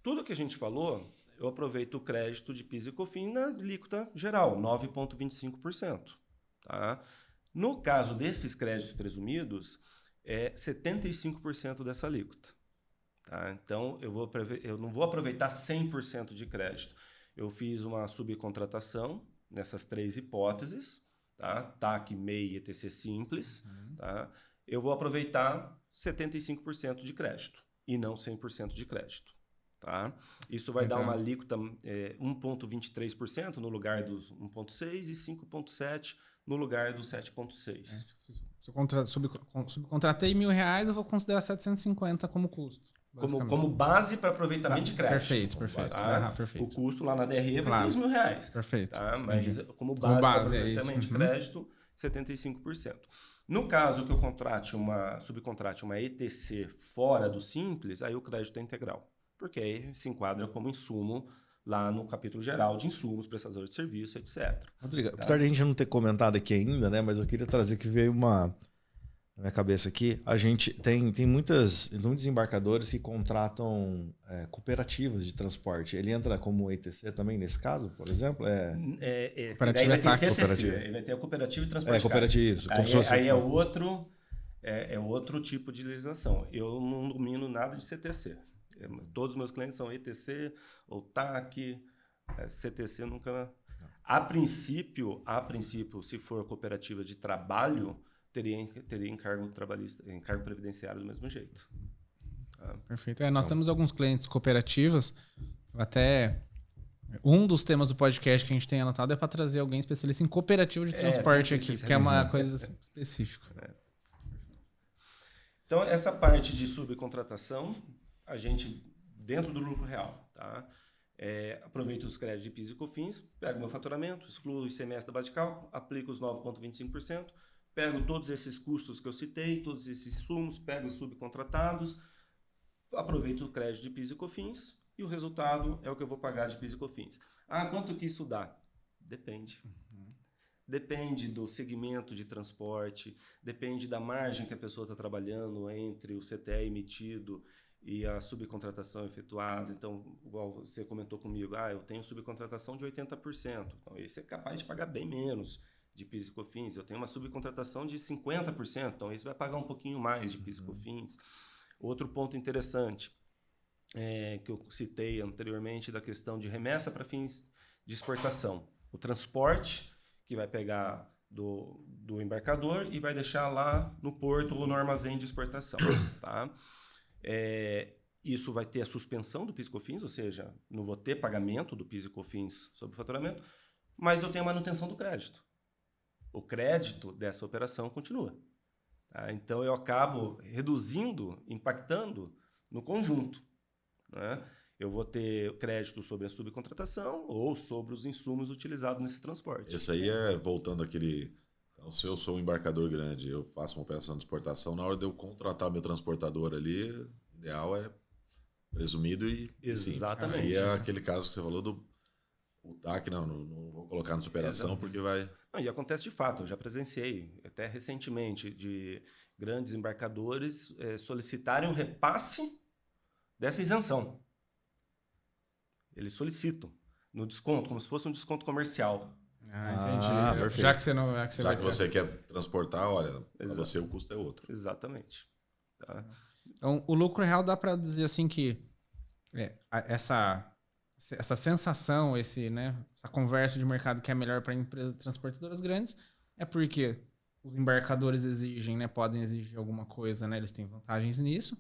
Tudo que a gente falou, eu aproveito o crédito de PIS e COFINS na alíquota geral, 9,25%. Tá? No caso desses créditos presumidos, é 75% dessa alíquota. Tá? Então, eu não vou aproveitar 100% de crédito. Eu fiz uma subcontratação nessas 3 hipóteses, tá? TAC, MEI e ETC simples. Tá? Eu vou aproveitar 75% de crédito e não 100% de crédito. Tá? Isso vai dar uma alíquota 1,23% no lugar do 1,6% e 5,7% no lugar do 7,6%. Se eu subcontratei R$1.000, eu vou considerar 750 como custo. Como base para aproveitamento de crédito. Perfeito. Tá? Perfeito. O custo lá na DRE vai ser os R$1.000. Perfeito. Tá? Mas como base para aproveitamento de crédito, 75%. No caso que eu subcontrate uma ETC fora do Simples, aí o crédito é integral. Porque aí se enquadra como insumo lá no capítulo geral de insumos, prestadores de serviço, etc. Rodrigo, apesar de a gente não ter comentado aqui ainda, né, mas eu queria trazer que veio na minha cabeça aqui, a gente tem muitos embarcadores que contratam cooperativas de transporte. Ele entra como ETC também nesse caso, por exemplo? Cooperativa vai ter CTC, ele vai ter a cooperativa de transporte. Cooperativa, isso. Aí é outro tipo de legislação. Eu não domino nada de CTC. Todos os meus clientes são ETC ou TAC, CTC nunca... A princípio, se for cooperativa de trabalho, teria encargo trabalhista, encargo previdenciário do mesmo jeito. Perfeito. Nós temos alguns clientes cooperativas, até um dos temas do podcast que a gente tem anotado é para trazer alguém especialista em cooperativa de transporte aqui, porque é uma coisa específica. Então, essa parte de subcontratação, a gente, dentro do lucro real, tá? Aproveito os créditos de PIS e COFINS, pego meu faturamento, excluo o ICMS da base de cálculo, aplico os 9,25%, pego todos esses custos que eu citei, todos esses insumos, pego os subcontratados, aproveito o crédito de PIS e COFINS e o resultado é o que eu vou pagar de PIS e COFINS. Quanto que isso dá? Depende. Depende do segmento de transporte, depende da margem que a pessoa está trabalhando entre o CTE emitido e a subcontratação efetuada. Então, igual você comentou comigo, eu tenho subcontratação de 80%. Então, esse é capaz de pagar bem menos de PIS e COFINS. Eu tenho uma subcontratação de 50%, então esse vai pagar um pouquinho mais de PIS e COFINS. Outro ponto interessante que eu citei anteriormente da questão de remessa para fins de exportação. O transporte que vai pegar do embarcador e vai deixar lá no porto ou no armazém de exportação. Tá? Isso vai ter a suspensão do PIS e COFINS, ou seja, não vou ter pagamento do PIS e COFINS sobre o faturamento, mas eu tenho a manutenção do crédito. O crédito dessa operação continua. Tá? Então, eu acabo reduzindo, impactando no conjunto. Né? Eu vou ter crédito sobre a subcontratação ou sobre os insumos utilizados nesse transporte. Isso aí voltando àquele... Então, se eu sou um embarcador grande, eu faço uma operação de exportação, na hora de eu contratar meu transportador ali, o ideal é presumido e exatamente. Aí é aquele caso que você falou do TAC, não vou colocar na operação porque vai... Não, e acontece de fato, eu já presenciei, até recentemente, de grandes embarcadores solicitarem um repasse dessa isenção. Eles solicitam no desconto, como se fosse um desconto comercial. Entendi. Perfeito. Já que você quer transportar, olha, para você o custo é outro. Exatamente. Tá? Então, o lucro real dá para dizer assim que essa sensação, essa conversa de mercado que é melhor para empresas transportadoras grandes é porque os embarcadores exigem, podem exigir alguma coisa, eles têm vantagens nisso.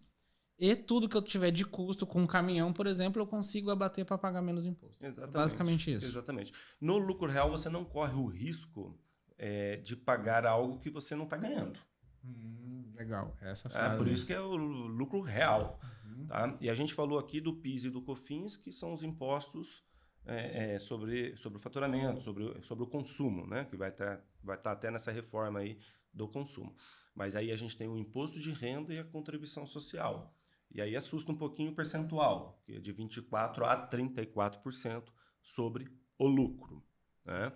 E tudo que eu tiver de custo com um caminhão, por exemplo, eu consigo abater para pagar menos imposto. Exatamente. Basicamente isso. Exatamente. No lucro real, você não corre o risco de pagar algo que você não está ganhando. Legal. Essa frase. Por isso que é o lucro real. Tá? E a gente falou aqui do PIS e do COFINS, que são os impostos sobre o faturamento, sobre o consumo, né? Que vai estar até nessa reforma aí do consumo. Mas aí a gente tem o imposto de renda e a contribuição social. E aí assusta um pouquinho o percentual, que é de 24% a 34% sobre o lucro. Né?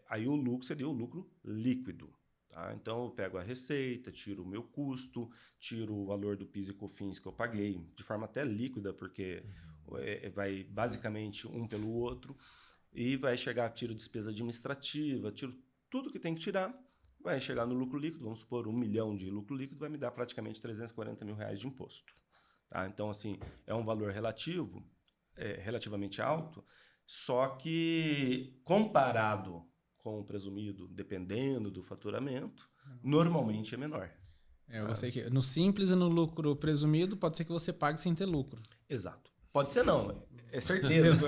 Aí o lucro seria o lucro líquido. Tá? Então eu pego a receita, tiro o meu custo, tiro o valor do PIS e COFINS que eu paguei, de forma até líquida, porque vai basicamente um pelo outro, e vai chegar, tiro despesa administrativa, tiro tudo que tem que tirar, vai chegar no lucro líquido, vamos supor 1 milhão de lucro líquido, vai me dar praticamente R$340 mil de imposto. Tá? Então, assim, é um valor relativamente alto, só que comparado com o presumido, dependendo do faturamento, normalmente é menor. Eu sei que no simples e no lucro presumido, pode ser que você pague sem ter lucro. Exato. Pode ser não, é certeza.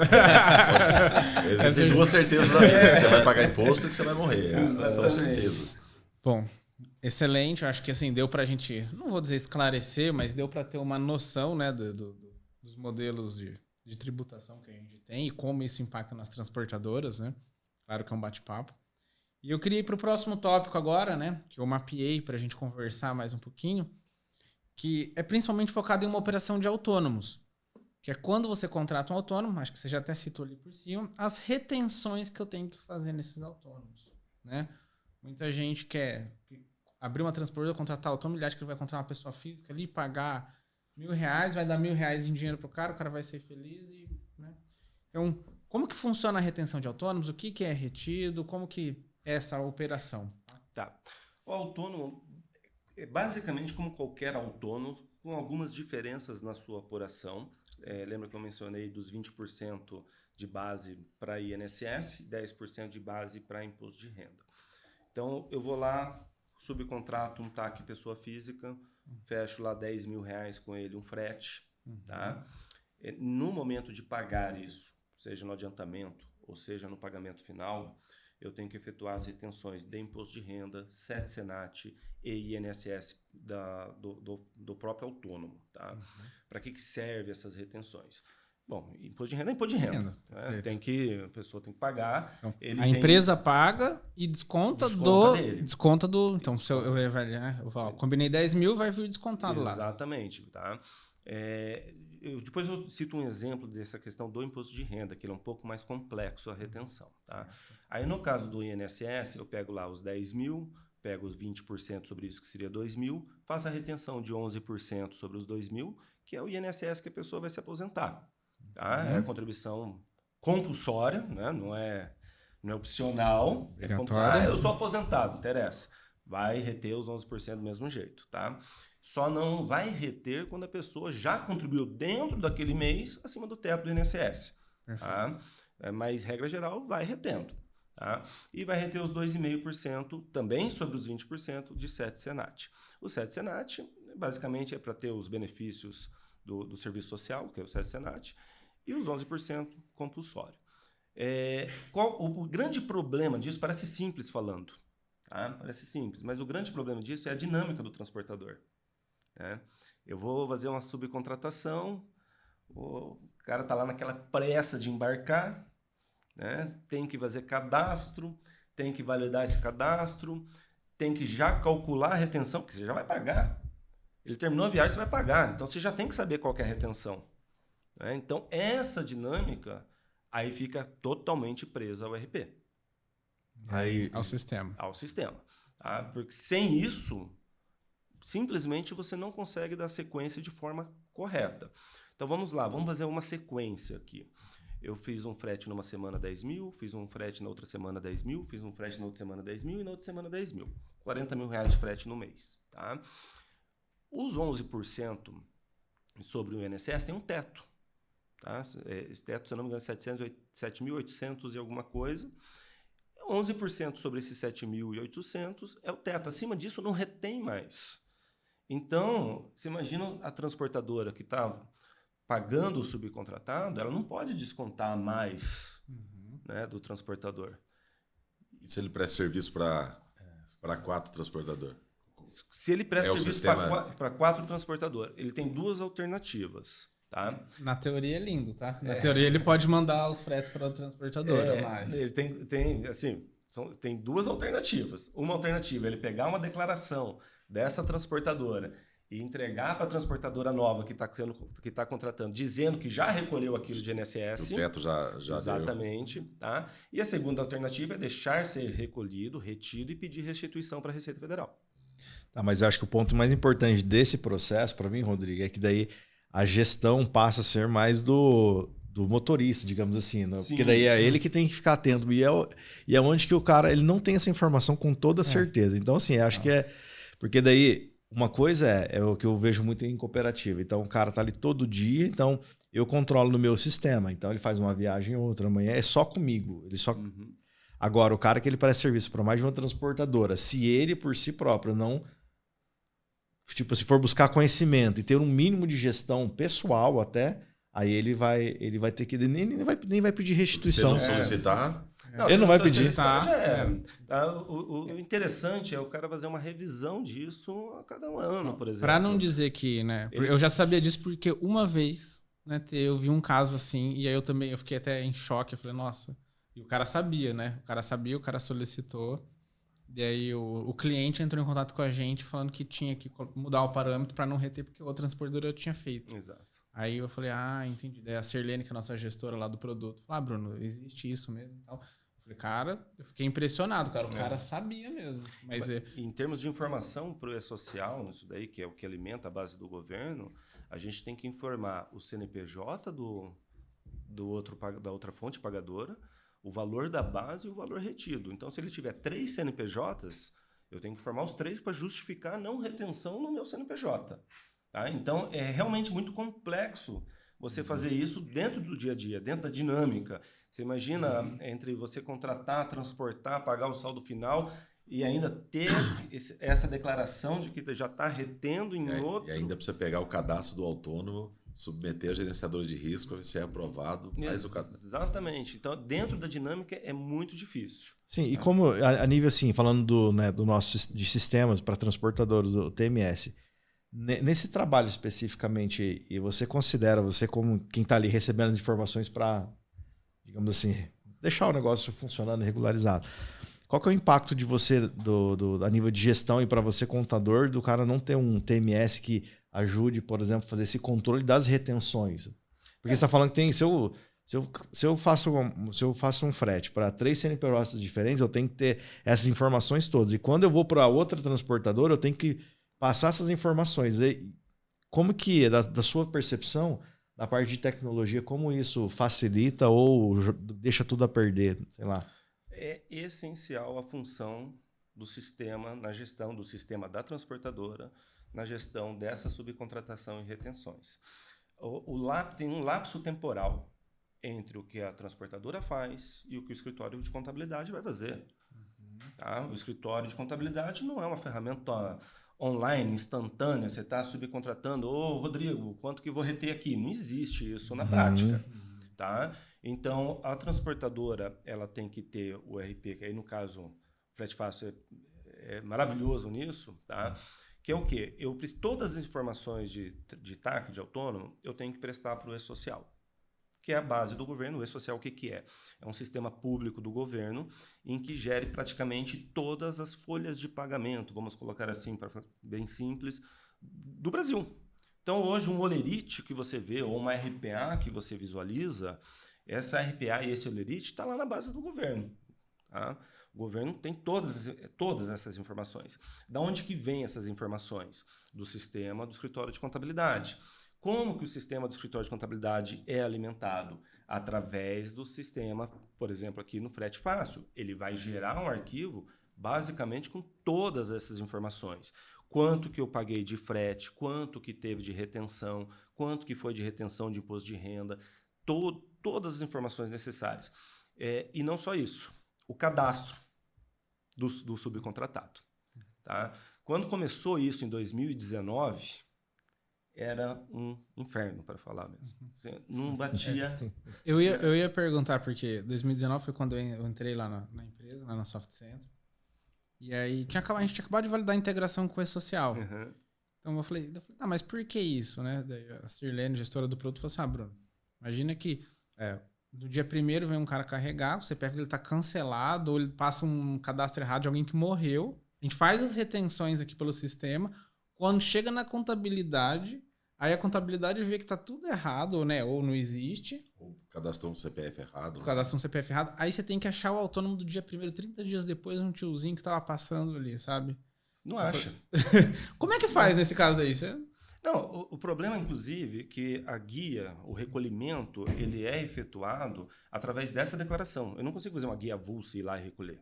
Existem duas certezas na vida. Que você vai pagar imposto e que você vai morrer. Essas são certezas. Bom, excelente. Eu acho que assim, deu pra gente, não vou dizer esclarecer, mas deu pra ter uma noção, né, dos modelos de tributação que a gente tem e como isso impacta nas transportadoras, né? Claro que é um bate-papo. E eu queria ir para o próximo tópico agora, né? Que eu mapeei para a gente conversar mais um pouquinho, que é principalmente focado em uma operação de autônomos, que é quando você contrata um autônomo, acho que você já até citou ali por cima, as retenções que eu tenho que fazer nesses autônomos, né? Muita gente quer abrir uma transportadora, contratar autônomo, ele acha que ele vai contratar uma pessoa física ali, pagar R$1.000, vai dar R$1.000 em dinheiro pro cara, o cara vai ser feliz e, né? Então, como que funciona a retenção de autônomos? O que é retido? Como que é essa operação? Tá. O autônomo é basicamente como qualquer autônomo, com algumas diferenças na sua apuração. Lembra que eu mencionei dos 20% de base para INSS, 10% de base para imposto de renda. Então, eu vou lá, subcontrato um TAC pessoa física, fecho lá R$10.000 com ele, um frete. Tá? No momento de pagar isso, seja no adiantamento ou seja no pagamento final, eu tenho que efetuar as retenções de imposto de renda, SET-SENAT e INSS do próprio autônomo. Tá? Para que serve essas retenções? Bom, imposto de renda é imposto de renda. Né? A pessoa tem que pagar. Então, empresa paga e desconta do. Então, se eu falo, combinei 10 mil, vai vir descontado lá. Exatamente. Tá? Depois eu cito um exemplo dessa questão do imposto de renda, que ele é um pouco mais complexo a retenção. Tá? Aí, no caso do INSS, eu pego lá os 10 mil, pego os 20% sobre isso, que seria 2 mil, faço a retenção de 11% sobre os 2 mil, que é o INSS que a pessoa vai se aposentar. Tá? É a contribuição compulsória, né? Não é opcional. Eu sou aposentado, interessa. Vai reter os 11% do mesmo jeito. Tá? Só não vai reter quando a pessoa já contribuiu dentro daquele mês acima do teto do INSS. Tá? Mas, regra geral, vai retendo. Tá? E vai reter os 2,5% também sobre os 20% de SET-SENAT. O SET-SENAT, basicamente, é para ter os benefícios do serviço social, que é o SET-SENAT, e os 11% compulsório. O grande problema disso, parece simples falando, tá? Parece simples, mas o grande problema disso é a dinâmica do transportador. Né? Eu vou fazer uma subcontratação, o cara está lá naquela pressa de embarcar, né? Tem que fazer cadastro, tem que validar esse cadastro, tem que já calcular a retenção, porque você já vai pagar. Ele terminou a viagem, você vai pagar. Então, você já tem que saber qual que é a retenção. Né? Então, essa dinâmica aí fica totalmente presa ao RP. Ao sistema. Ao sistema. Tá? Porque sem isso, simplesmente você não consegue dar sequência de forma correta. Então, vamos lá. Vamos fazer uma sequência aqui. Eu fiz um frete numa semana 10 mil, fiz um frete na outra semana 10 mil, fiz um frete na outra semana 10 mil e na outra semana 10 mil. R$40 mil de frete no mês. Tá? Os 11% sobre o INSS tem um teto. Tá? Esse teto, se eu não me engano, é 7.800 e alguma coisa. 11% sobre esses 7.800 é o teto. Acima disso, não retém mais. Então, você imagina a transportadora que está pagando o subcontratado, ela não pode descontar mais né, do transportador. E se ele presta serviço para 4 transportadores? Se ele presta serviço para 4 transportadores, ele tem 2 alternativas. Tá? Na teoria é lindo, tá? Na teoria ele pode mandar os fretes para a transportadora, mas... Ele tem 2 alternativas. Uma alternativa é ele pegar uma declaração dessa transportadora e entregar para a transportadora nova que está contratando, dizendo que já recolheu aquilo de INSS. O teto já exatamente. Tá? E a segunda alternativa é deixar ser recolhido, retido e pedir restituição para a Receita Federal. Tá, mas eu acho que o ponto mais importante desse processo, para mim, Rodrigo, é que daí a gestão passa a ser mais do motorista, digamos assim. Né? Porque daí é ele que tem que ficar atento. E é onde que o cara ele não tem essa informação com toda certeza. Então, assim, acho que é... Porque daí, uma coisa é o que eu vejo muito em cooperativa. Então, o cara tá ali todo dia, então eu controlo no meu sistema. Então, ele faz uma viagem outra, amanhã é só comigo. Ele só... Agora, o cara que ele presta serviço para mais de uma transportadora, se ele, por si próprio, não tipo, se for buscar conhecimento e ter um mínimo de gestão pessoal até, aí ele vai ter que... Nem vai pedir restituição. Se não solicitar... Ele não vai pedir. O interessante é o cara fazer uma revisão disso a cada um ano, por exemplo. Para não dizer que, né? Eu já sabia disso porque uma vez, né, eu vi um caso assim, e aí eu fiquei até em choque. Eu falei, nossa. E o cara sabia, né? O cara solicitou. E aí o cliente entrou em contato com a gente falando que tinha que mudar o parâmetro para não reter, porque outra transportadora tinha feito. Exato. Aí eu falei, entendi. Daí a Sirlene, que é a nossa gestora lá do produto, falou, Bruno, existe isso mesmo e tal. Eu falei, cara, eu fiquei impressionado, cara. O cara sabia mesmo. Mas em termos de informação para o E-Social, isso daí, que é o que alimenta a base do governo, a gente tem que informar o CNPJ da outra fonte pagadora, o valor da base e o valor retido. Então, se ele tiver 3 CNPJs, eu tenho que informar os 3 para justificar a não retenção no meu CNPJ. Tá? Então, é realmente muito complexo você fazer isso dentro do dia a dia, dentro da dinâmica. Você imagina entre você contratar, transportar, pagar o saldo final e ainda ter essa declaração de que já está retendo em outro... E ainda precisa pegar o cadastro do autônomo, submeter a gerenciadora de risco, ser aprovado, mais o cadastro. Exatamente. Então, dentro da dinâmica é muito difícil. Sim, e como a nível assim, falando do nosso de sistemas para transportadores, o TMS, nesse trabalho especificamente, e você considera, você como quem está ali recebendo as informações para, digamos assim, deixar o negócio funcionando regularizado, qual que é o impacto de você, a nível de gestão e para você contador, do cara não ter um TMS que ajude, por exemplo, a fazer esse controle das retenções? Porque você está falando que tem... Se eu faço um frete para 3 CNPJs diferentes, eu tenho que ter essas informações todas. E quando eu vou para outra transportadora, eu tenho que passar essas informações. E como que, da sua percepção, da parte de tecnologia, como isso facilita ou deixa tudo a perder? Sei lá. É essencial a função do sistema, na gestão do sistema da transportadora, na gestão dessa subcontratação e retenções. Tem um lapso temporal entre o que a transportadora faz e o que o escritório de contabilidade vai fazer. Tá? O escritório de contabilidade não é uma ferramenta online, instantânea. Você está subcontratando, Rodrigo, quanto que eu vou reter aqui? Não existe isso na prática. Tá? Então, a transportadora ela tem que ter o RP, que aí no caso o Frete Fácil é maravilhoso nisso, tá? Que é o quê? Todas as informações de TAC, de autônomo, eu tenho que prestar para o E-Social, que é a base do governo. O E-Social o que é? É um sistema público do governo em que gere praticamente todas as folhas de pagamento, vamos colocar assim, para bem simples, do Brasil. Então, hoje, um olerite que você vê, ou uma RPA que você visualiza, essa RPA e esse olerite está lá na base do governo. Tá? O governo tem todas essas informações. Da onde que vem essas informações? Do sistema do escritório de contabilidade. Como que o sistema do escritório de contabilidade é alimentado? Através do sistema, por exemplo, aqui no Frete Fácil. Ele vai gerar um arquivo basicamente com todas essas informações. Quanto que eu paguei de frete, quanto que teve de retenção, quanto que foi de retenção de imposto de renda, todas as informações necessárias. E não só isso, o cadastro do subcontratado. Tá? Quando começou isso em 2019, era um inferno, para falar mesmo. Assim, não batia... Eu ia perguntar, porque 2019 foi quando eu entrei lá na empresa, lá na Soft Center. E aí, a gente tinha acabado de validar a integração com o E-Social. Uhum. Então eu falei, mas por que isso, né? Daí a Sirlene, gestora do produto, falou assim, Bruno, imagina que no dia 1º vem um cara carregar, o CPF dele tá cancelado, ou ele passa um cadastro errado de alguém que morreu. A gente faz as retenções aqui pelo sistema. Quando chega na contabilidade, aí a contabilidade vê que tá tudo errado, né? Ou não existe. Ou cadastrou um CPF errado. Cadastrou um CPF errado. Aí você tem que achar o autônomo do dia 1º, 30 dias depois, um tiozinho que tava passando ali, sabe? Não acha. Como é que faz nesse caso aí? Não, o problema, inclusive, é que a guia, o recolhimento, ele é efetuado através dessa declaração. Eu não consigo fazer uma guia avulsa e ir lá e recolher.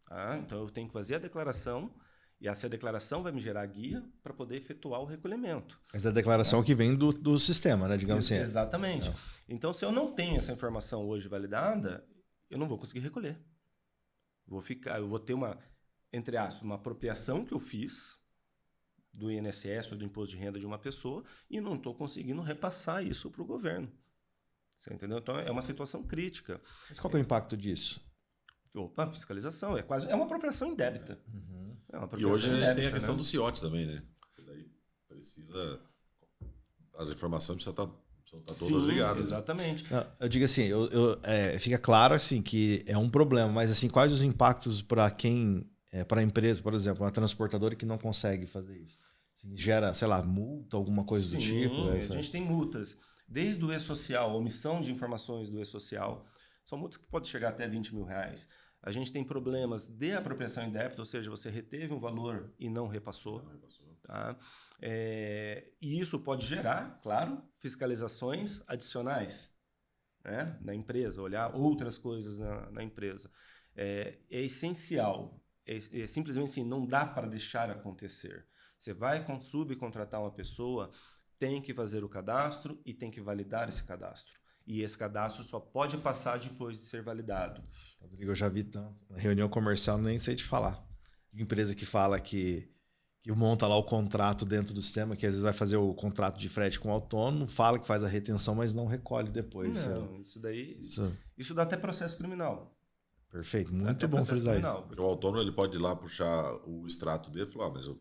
Tá? Então, eu tenho que fazer a declaração e essa declaração vai me gerar a guia para poder efetuar o recolhimento. Essa é a declaração que vem do sistema, né? Digamos assim. Exatamente. Então, se eu não tenho essa informação hoje validada, eu não vou conseguir recolher. Eu vou ter uma, entre aspas, uma apropriação que eu fiz do INSS ou do imposto de renda de uma pessoa e não estou conseguindo repassar isso para o governo. Você entendeu? Então, é uma situação crítica. Mas qual que é o impacto disso? Opa, fiscalização. É uma apropriação indébita. É uma E apropriação hoje indébita, tem a questão né? do CIOT também, né? Porque daí precisa... As informações precisam estar todas Sim, ligadas. Né? Exatamente. Não, eu digo assim, fica claro assim que é um problema, mas assim, quais os impactos para quem, para a empresa, por exemplo, uma transportadora que não consegue fazer isso? Assim, gera, sei lá, multa, alguma coisa do tipo? A gente tem multas. Desde o E-Social, omissão de informações do E-Social, são multas que podem chegar até R$20 mil. A gente tem problemas de apropriação indébita, ou seja, você reteve um valor e não repassou. Tá? E isso pode gerar, claro, fiscalizações adicionais, né, na empresa, olhar outras coisas na empresa. É essencial, simplesmente assim, não dá para deixar acontecer. Você vai subcontratar uma pessoa, tem que fazer o cadastro e tem que validar esse cadastro. E esse cadastro só pode passar depois de ser validado. Rodrigo, eu já vi tanto. Na reunião comercial, nem sei te falar. Empresa que fala que monta lá o contrato dentro do sistema, que às vezes vai fazer o contrato de frete com o autônomo, fala que faz a retenção, mas não recolhe depois. Não, isso dá até processo criminal. Perfeito, muito bom frisar isso. Porque o autônomo ele pode ir lá puxar o extrato dele e falar, mas eu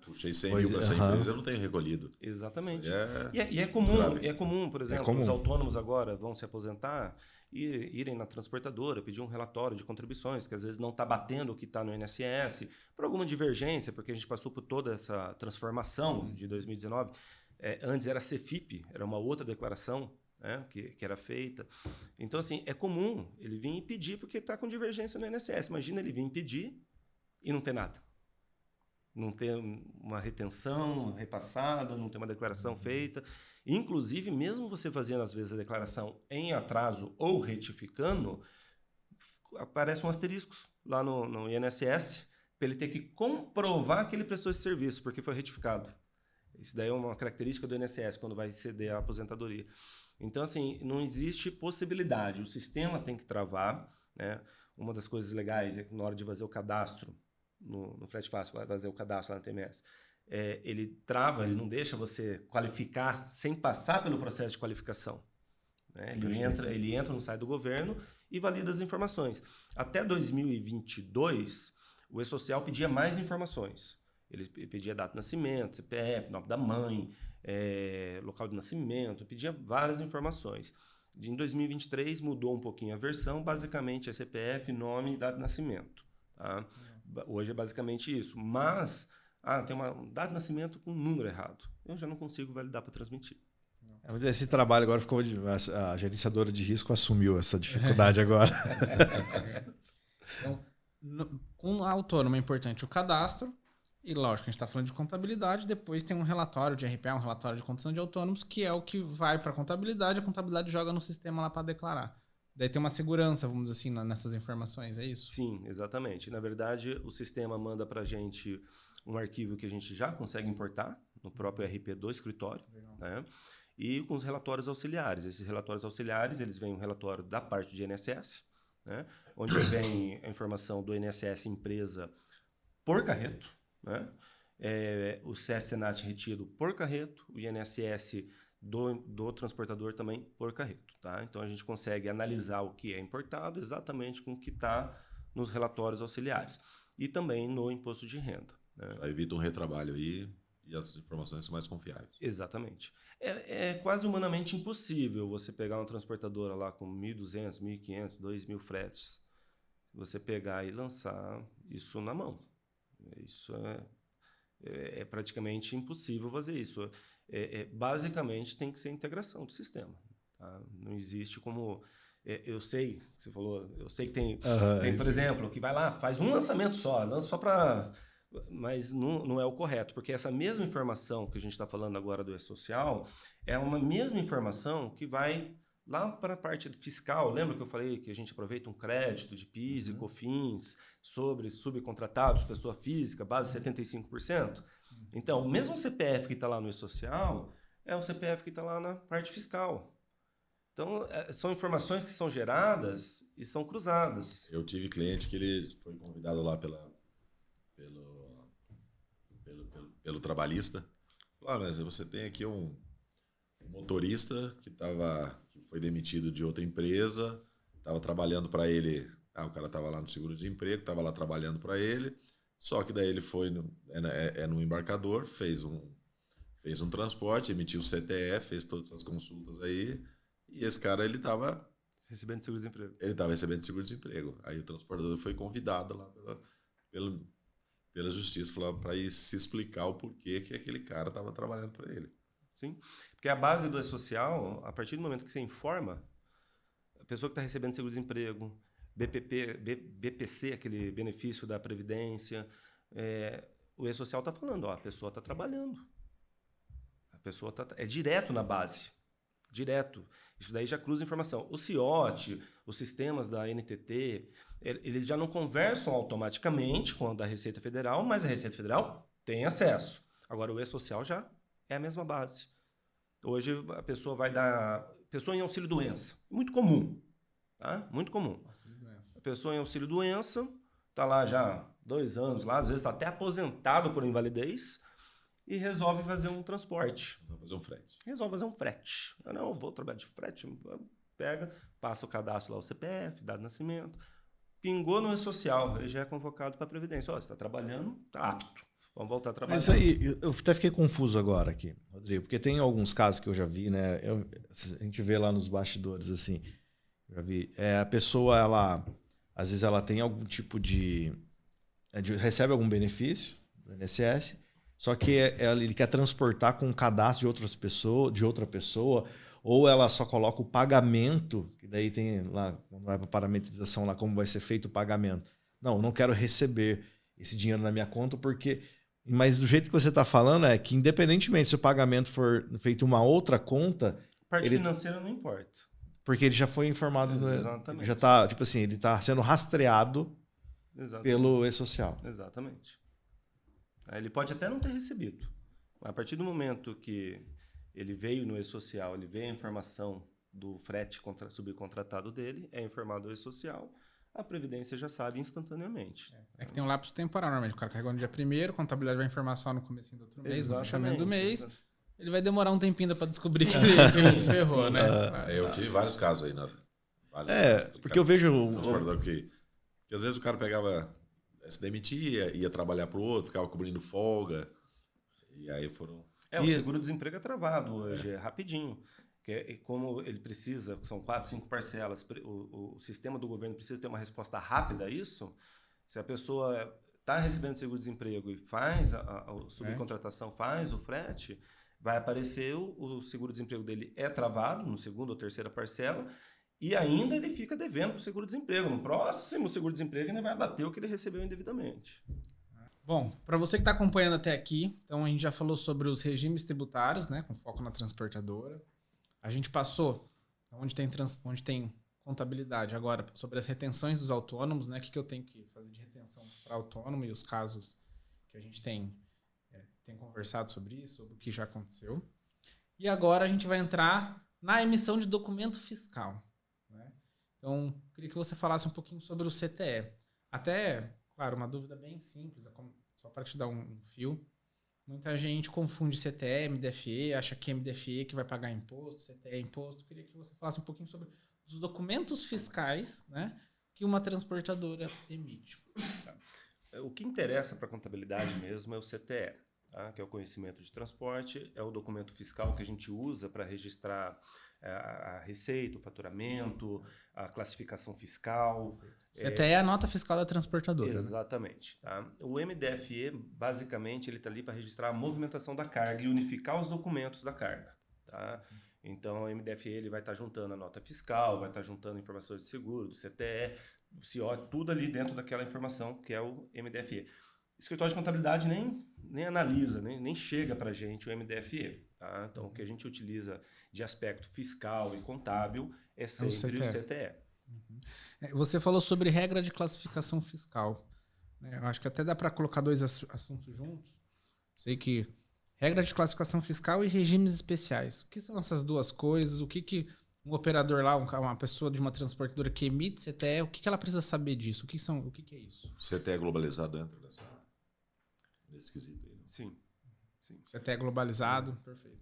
puxei 100 mil para essa empresa, eu não tenho recolhido. Exatamente. É E é comum, por exemplo, os autônomos agora vão se aposentar e irem na transportadora, pedir um relatório de contribuições, que às vezes não está batendo o que está no INSS, por alguma divergência, porque a gente passou por toda essa transformação de 2019. Antes era CFIP, era uma outra declaração, né, que era feita. Então, assim, é comum ele vir e pedir porque está com divergência no INSS. Imagina ele vir pedir e não ter nada. Não ter uma retenção repassada, não ter uma declaração feita. Inclusive, mesmo você fazendo, às vezes, a declaração em atraso ou retificando, aparecem asteriscos lá no INSS para ele ter que comprovar que ele prestou esse serviço, porque foi retificado. Isso daí é uma característica do INSS, quando vai ceder a aposentadoria. Então, assim, não existe possibilidade. O sistema tem que travar, né? Uma das coisas legais é que na hora de fazer o cadastro, no Frete Fácil, vai fazer o cadastro lá na TMS, ele trava, ele não deixa você qualificar sem passar pelo processo de qualificação. Né? Ele entra no site do governo e valida as informações. Até 2022, o E-Social pedia mais informações. Ele pedia data de nascimento, CPF, nome da mãe, local de nascimento, pedia várias informações. Em 2023 mudou um pouquinho a versão, basicamente é CPF, nome e data de nascimento. Tá? Hoje é basicamente isso. Mas tem uma data de nascimento com um número errado. Eu já não consigo validar para transmitir. Esse trabalho agora ficou... A gerenciadora de risco assumiu essa dificuldade agora. Então, com a autônoma é importante o cadastro. E lógico, a gente está falando de contabilidade. Depois tem um relatório de RPA, um relatório de condição de autônomos, que é o que vai para a contabilidade joga no sistema lá para declarar. Daí tem uma segurança, vamos dizer assim, nessas informações, é isso? Sim, exatamente. Na verdade, o sistema manda para a gente um arquivo que a gente já consegue importar no próprio RP do escritório, né? E com os relatórios auxiliares. Esses relatórios auxiliares, eles vêm um relatório da parte de INSS, né? Onde vem a informação do INSS empresa por carreto, né? O CS-Senat retido por carreto, o INSS do transportador também por carreto. Tá? Então, a gente consegue analisar o que é importado exatamente com o que está nos relatórios auxiliares. E também no imposto de renda. Né? Já evita um retrabalho aí e as informações são mais confiáveis. Exatamente. É quase humanamente impossível você pegar uma transportadora lá com 1.200, 1.500, 2.000 fretes, você pegar e lançar isso na mão. Isso é praticamente impossível fazer isso. Basicamente tem que ser integração do sistema. Tá? Não existe como... eu sei, você falou, eu sei que tem por exemplo, que vai lá, faz um lançamento só, lança só para... Mas não é o correto, porque essa mesma informação que a gente está falando agora do E-Social é uma mesma informação que vai lá para a parte fiscal. Lembra que eu falei que a gente aproveita um crédito de PIS e COFINS sobre subcontratados, pessoa física, base 75%? Então, o mesmo CPF que está lá no E-Social é o CPF que está lá na parte fiscal. Então, são informações que são geradas e são cruzadas. Eu tive cliente que ele foi convidado lá pelo pelo trabalhista. Falou, mas você tem aqui um motorista que foi demitido de outra empresa, estava trabalhando para ele. O cara estava lá no seguro-desemprego, estava lá trabalhando para ele, só que daí ele foi no embarcador, fez um transporte, emitiu o CTE, fez todas as consultas aí, e esse cara ele estava recebendo seguro-desemprego. Ele estava recebendo seguro-desemprego. Aí o transportador foi convidado lá pela justiça para ir se explicar o porquê que aquele cara estava trabalhando para ele. Sim, porque a base do E-Social, a partir do momento que você informa, a pessoa que está recebendo seguro-desemprego, BPC, aquele benefício da Previdência, o E-Social está falando, a pessoa está trabalhando. A pessoa é direto na base. Direto. Isso daí já cruza informação. O CIOT, os sistemas da NTT, eles já não conversam automaticamente com a da Receita Federal, mas a Receita Federal tem acesso. Agora, o E-Social já é a mesma base. Hoje, a pessoa vai dar... Pessoa em auxílio-doença. Muito comum. Tá? Muito comum. A pessoa em auxílio-doença está lá já 2 anos, lá, às vezes está até aposentado por invalidez e resolve fazer um transporte. Resolve fazer um frete. Eu não vou trabalhar de frete. Pega, passa o cadastro lá, o CPF, dado de nascimento. Pingou no E-Social, ele já é convocado para a Previdência. Você está trabalhando, está apto. Vamos voltar a trabalhar. Mas aí, eu até fiquei confuso agora aqui, Rodrigo, porque tem alguns casos que eu já vi, né? A gente vê lá nos bastidores, assim, já vi. A pessoa, às vezes ela tem algum tipo recebe algum benefício do INSS, só que ele quer transportar com um cadastro de outra pessoa, ou ela só coloca o pagamento, que daí tem lá, quando vai para a parametrização lá, como vai ser feito o pagamento. Não quero receber esse dinheiro na minha conta, porque... Mas do jeito que você está falando é que, independentemente se o pagamento for feito em uma outra conta... Parte financeira não importa. Porque ele já foi informado... Exatamente. Já está, tipo assim, ele está sendo rastreado pelo E-Social. Exatamente. Ele pode até não ter recebido. Mas a partir do momento que ele veio no E-Social, ele veio a informação do frete subcontratado dele, é informado ao E-Social, a Previdência já sabe instantaneamente. É que tem um lapso temporal, normalmente. O cara carregou no dia 1º, a contabilidade vai informar só no começo do outro mês, no fechamento do mês. Ele vai demorar um tempinho para descobrir que ele se ferrou, né? Eu tive vários casos aí. Porque eu vejo... Transportador que às vezes o cara pegava, se demitia, ia trabalhar para o outro, ficava cobrindo folga. E aí foram... O seguro-desemprego é travado hoje, é rapidinho. Como ele precisa, são 4, 5 parcelas, o sistema do governo precisa ter uma resposta rápida a isso. Se a pessoa está recebendo seguro-desemprego e faz a subcontratação, faz o frete, vai aparecer o seguro-desemprego dele é travado no 2ª ou 3ª parcela e ainda ele fica devendo para o seguro-desemprego. No próximo seguro-desemprego ele vai abater o que ele recebeu indevidamente. Bom, para você que está acompanhando até aqui, então a gente já falou sobre os regimes tributários, né, com foco na transportadora. A gente passou onde tem contabilidade agora sobre as retenções dos autônomos, né? O que eu tenho que fazer de retenção para autônomo e os casos que a gente tem conversado sobre isso, sobre o que já aconteceu. E agora a gente vai entrar na emissão de documento fiscal, né? Então, eu queria que você falasse um pouquinho sobre o CTE. Até, claro, uma dúvida bem simples, só para te dar um fio. Muita gente confunde CTE, MDFE, acha que é MDFE que vai pagar imposto, CTE é imposto. Eu queria que você falasse um pouquinho sobre os documentos fiscais, né, que uma transportadora emite. O que interessa para a contabilidade mesmo é o CTE, tá? Que é o conhecimento de transporte, é o documento fiscal que a gente usa para registrar a receita, o faturamento, a classificação fiscal. CTE é a nota fiscal da transportadora. Exatamente. Tá? O MDFE, basicamente, ele está ali para registrar a movimentação da carga e unificar os documentos da carga. Tá? Então, o MDFE ele vai estar juntando a nota fiscal, vai estar juntando informações de seguro, do CTE, do CIO, tudo ali dentro daquela informação que é o MDFE. O escritório de contabilidade nem analisa, nem chega para a gente o MDFE. Tá? Então, o que a gente utiliza de aspecto fiscal e contábil é sempre o CTE. Uhum. Você falou sobre regra de classificação fiscal. Eu acho que até dá para colocar 2 assuntos juntos. Sei que regra de classificação fiscal e regimes especiais. O que são essas duas coisas? O que um operador lá, uma pessoa de uma transportadora que emite CTE, o que ela precisa saber disso? O que é isso? O CTE globalizado entra nesse quesito aí. Sim. Sim. CTE globalizado, perfeito.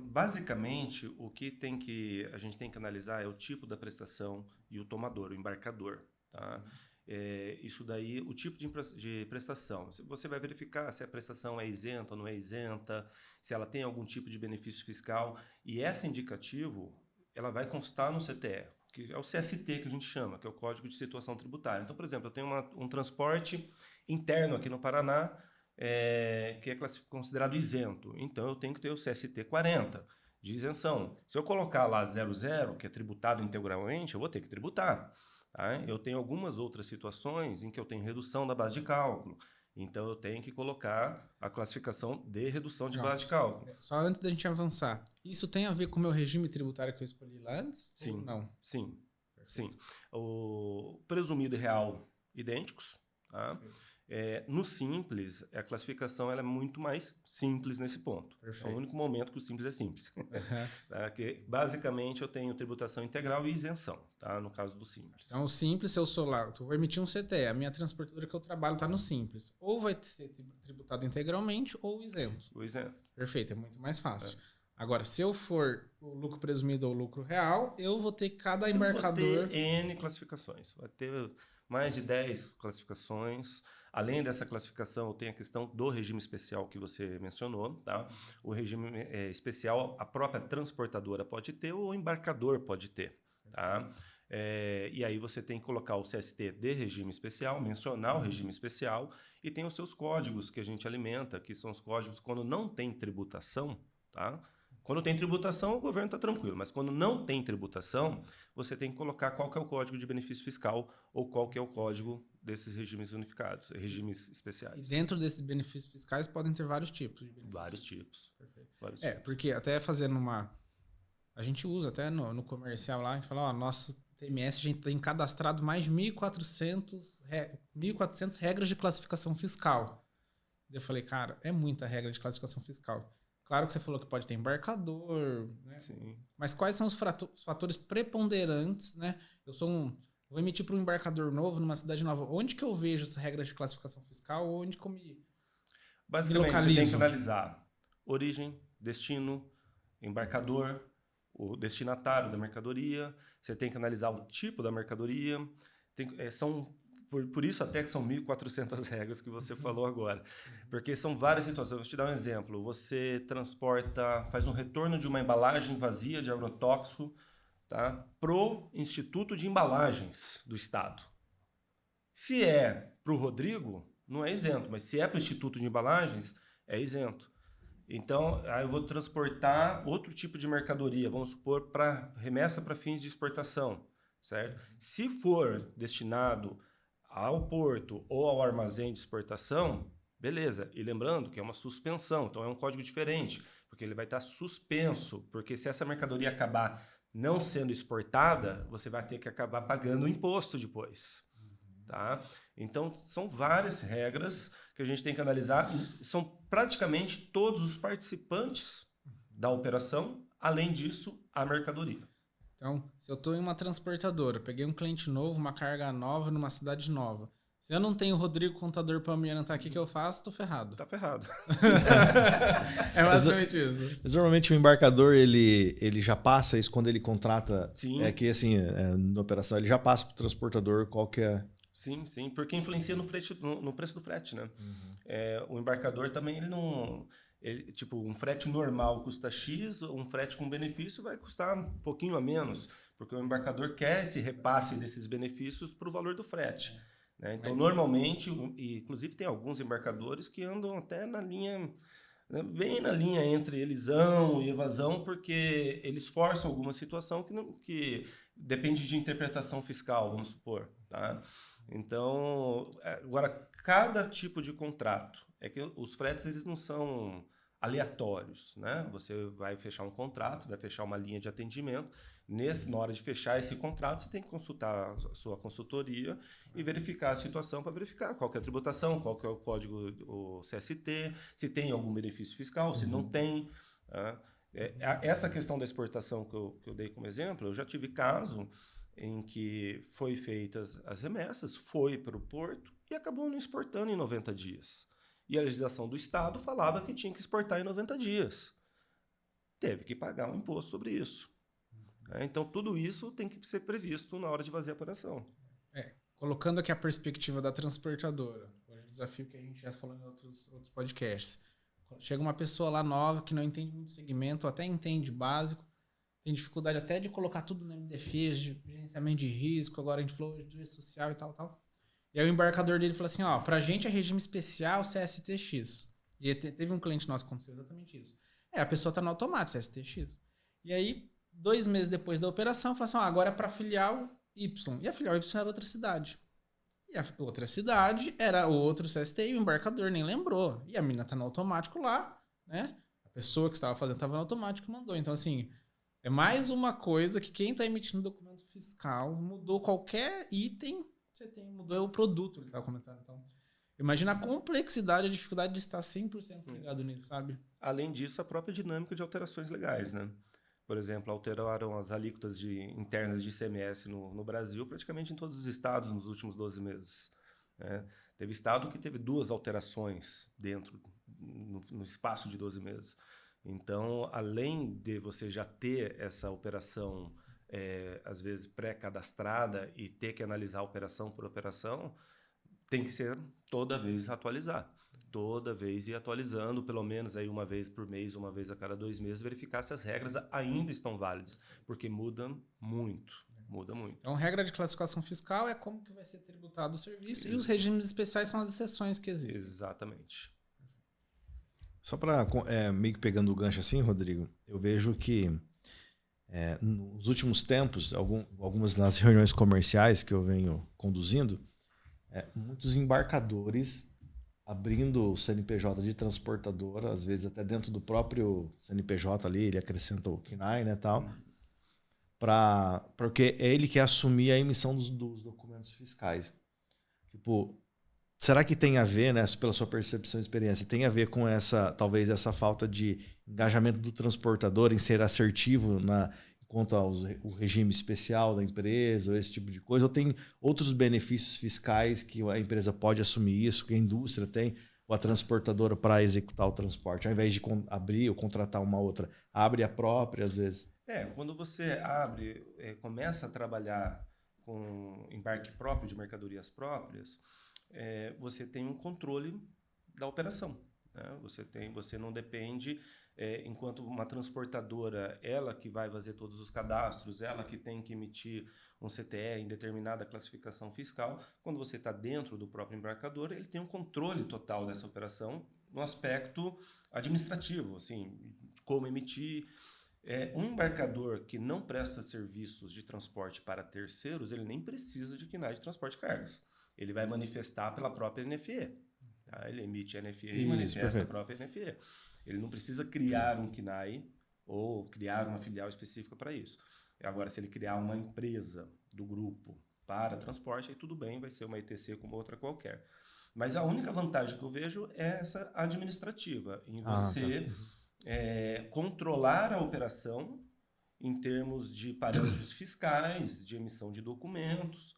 Basicamente, o que a gente tem que analisar é o tipo da prestação e o tomador, o embarcador. Tá? Isso daí, o tipo de prestação. Você vai verificar se a prestação é isenta ou não é isenta, se ela tem algum tipo de benefício fiscal. E esse indicativo, ela vai constar no CTE, que é o CST que a gente chama, que é o Código de Situação Tributária. Então, por exemplo, eu tenho um transporte interno aqui no Paraná, que é considerado isento. Então, eu tenho que ter o CST 40 de isenção. Se eu colocar lá 00, que é tributado integralmente, eu vou ter que tributar. Tá? Eu tenho algumas outras situações em que eu tenho redução da base de cálculo. Então, eu tenho que colocar a classificação de redução de base de cálculo. Só antes da gente avançar, isso tem a ver com o meu regime tributário que eu escolhi lá antes? Sim, ou não? sim, sim. O presumido e real idênticos, tá? No Simples, a classificação ela é muito mais simples nesse ponto. Perfeito. É o único momento que o Simples é simples. Uhum. Tá? Que, basicamente, eu tenho tributação integral e isenção, tá? No caso do Simples. Então, o Simples, se eu sou lá, eu vou emitir um CTE, a minha transportadora que eu trabalho está no Simples. Ou vai ser tributado integralmente ou isento. O isento. Perfeito, é muito mais fácil. Agora, se eu for o lucro presumido ou lucro real, eu vou ter cada embarcador... Eu vou ter N classificações. Vai ter mais de 10 classificações. Além dessa classificação, tem a questão do regime especial que você mencionou. Tá? O regime especial, a própria transportadora pode ter ou o embarcador pode ter. Tá? E aí você tem que colocar o CST de regime especial, mencionar o regime especial e tem os seus códigos que a gente alimenta, que são os códigos quando não tem tributação. Tá? Quando tem tributação, o governo está tranquilo, mas quando não tem tributação, você tem que colocar qual que é o código de benefício fiscal ou qual que é o código desses regimes unificados, regimes especiais. E dentro desses benefícios fiscais podem ter vários tipos de benefícios. Vários tipos. Perfeito. Vários tipos. Porque até fazendo uma... A gente usa até no comercial lá, a gente fala, nosso TMS, a gente tem cadastrado mais de 1.400 regras de classificação fiscal. Eu falei, cara, é muita regra de classificação fiscal. Claro que você falou que pode ter embarcador, né? Sim. Mas quais são os fatores preponderantes, né? Vou emitir para um embarcador novo, numa cidade nova. Onde que eu vejo essa regra de classificação fiscal? Onde que eu me Basicamente, localizo? você tem que analisar origem, destino, embarcador, o destinatário da mercadoria. Você tem que analisar o tipo da mercadoria. Por isso até que são 1.400 regras que você falou agora. Porque são várias situações. Vou te dar um exemplo. Você faz um retorno de uma embalagem vazia de agrotóxico, tá, pro Instituto de Embalagens do Estado. Se é para o Rodrigo, não é isento. Mas se é para o Instituto de Embalagens, é isento. Então, aí eu vou transportar outro tipo de mercadoria, vamos supor, para remessa para fins de exportação, certo? Se for destinado ao porto ou ao armazém de exportação, beleza. E lembrando que é uma suspensão, então é um código diferente, porque ele vai estar suspenso, porque se essa mercadoria acabar não sendo exportada, você vai ter que acabar pagando o imposto depois. Tá? Então, são várias regras que a gente tem que analisar. São praticamente todos os participantes da operação, além disso, a mercadoria. Então, se eu estou em uma transportadora, peguei um cliente novo, uma carga nova, numa cidade nova. Se eu não tenho o Rodrigo Contador para me orientar aqui, que eu faço, tô ferrado. Tá ferrado. É basicamente isso. Mas normalmente o embarcador, ele já passa isso quando ele contrata. Sim. É que assim, na operação, ele já passa para o transportador qual que é. Sim, sim, porque influencia no preço do frete, né? O embarcador também, ele não... tipo, um frete normal custa X, um frete com benefício vai custar um pouquinho a menos, porque o embarcador quer esse repasse desses benefícios para o valor do frete. Né? Então, normalmente, e inclusive tem alguns embarcadores que andam até na linha, né, bem na linha entre elisão e evasão, porque eles forçam alguma situação que depende de interpretação fiscal, vamos supor. Tá? Então, agora, cada tipo de contrato, é que os fretes eles não são aleatórios, né? Você vai fechar um contrato, vai fechar uma linha de atendimento. Na hora de fechar esse contrato, você tem que consultar a sua consultoria e verificar a situação para verificar qual que é a tributação, qual que é o código, o CST, se tem algum benefício fiscal, se não tem. Tá? Essa questão da exportação que eu dei como exemplo, eu já tive caso em que foi feitas as remessas, foi para o porto e acabou não exportando em 90 dias. E a legislação do Estado falava que tinha que exportar em 90 dias. Teve que pagar um imposto sobre isso. Então, tudo isso tem que ser previsto na hora de fazer a operação. Colocando aqui a perspectiva da transportadora, hoje o desafio que a gente já falou em outros podcasts. Chega uma pessoa lá nova que não entende muito segmento, até entende básico, tem dificuldade até de colocar tudo no MDFs, de gerenciamento de risco, agora a gente falou de direito social e tal. E aí o embarcador dele falou assim, pra gente é regime especial CSTX. E teve um cliente nosso que aconteceu exatamente isso. A pessoa tá no automático, CSTX. E aí, 2 meses depois da operação, falou assim, agora é pra filial Y. E a filial Y era outra cidade. E a outra cidade era outro CST e o embarcador nem lembrou. E a menina tá no automático lá, né? A pessoa que estava fazendo estava no automático e mandou. Então, assim, é mais uma coisa que quem tá emitindo documento fiscal mudou qualquer item, mudou o produto, ele estava comentando. Então, imagina a complexidade, a dificuldade de estar 100% ligado nisso, sabe? Além disso, a própria dinâmica de alterações legais, né? Por exemplo, alteraram as alíquotas internas de ICMS no Brasil praticamente em todos os estados nos últimos 12 meses. Né? Teve estado que teve 2 alterações no espaço de 12 meses. Então, além de você já ter essa operação, às vezes pré-cadastrada e ter que analisar operação por operação, tem que ser toda vez atualizar. Toda vez ir atualizando, pelo menos aí uma vez por mês, uma vez a cada 2 meses, verificar se as regras ainda estão válidas, porque muda muito. Então, regra de classificação fiscal é como que vai ser tributado o serviço e os regimes especiais são as exceções que existem. Exatamente. Só para meio que pegando o gancho assim, Rodrigo, eu vejo que nos últimos tempos, algumas das reuniões comerciais que eu venho conduzindo, muitos embarcadores abrindo o CNPJ de transportadora, às vezes até dentro do próprio CNPJ ali, ele acrescenta o KNAI, né, tal, porque é ele que assumir a emissão dos documentos fiscais. Tipo, será que tem a ver, né, pela sua percepção e experiência, tem a ver com talvez essa falta de engajamento do transportador em ser assertivo quanto ao regime especial da empresa, ou esse tipo de coisa, ou tem outros benefícios fiscais que a empresa pode assumir isso, que a indústria tem, ou a transportadora para executar o transporte, ao invés de abrir ou contratar uma outra, abre a própria às vezes? Quando você começa a trabalhar com embarque próprio de mercadorias próprias, você tem um controle da operação. Né? Você não depende, enquanto uma transportadora, ela que vai fazer todos os cadastros, ela que tem que emitir um CTE em determinada classificação fiscal. Quando você está dentro do próprio embarcador, ele tem um controle total dessa operação no aspecto administrativo, assim, como emitir. Um embarcador que não presta serviços de transporte para terceiros, ele nem precisa de KNAI de transporte de cargas. Ele vai manifestar pela própria NFE. Tá? Ele emite a NFE e manifesta perfeito. A própria NFE. Ele não precisa criar um KNAI ou criar uma filial específica para isso. Agora, se ele criar uma empresa do grupo para transporte, aí tudo bem, vai ser uma ETC como outra qualquer. Mas a única vantagem que eu vejo é essa administrativa, em você controlar a operação em termos de parâmetros fiscais, de emissão de documentos.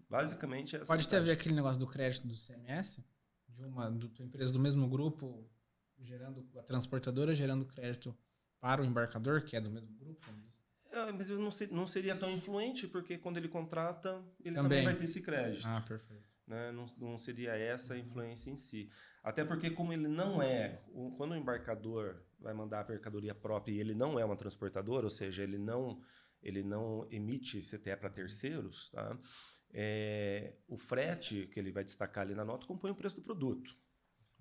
Basicamente, essa pode ter a ver aquele negócio do crédito do CMS, de uma empresa do mesmo grupo, a transportadora gerando crédito para o embarcador, que é do mesmo grupo? Mas eu não seria tão influente, porque quando ele contrata, ele também vai ter esse crédito. Perfeito. Né? Não seria essa a influência em si. Até porque, como ele não quando o embarcador vai mandar a mercadoria própria e ele não é uma transportadora, ou seja, ele não emite CTE para terceiros, tá? O frete que ele vai destacar ali na nota compõe o preço do produto.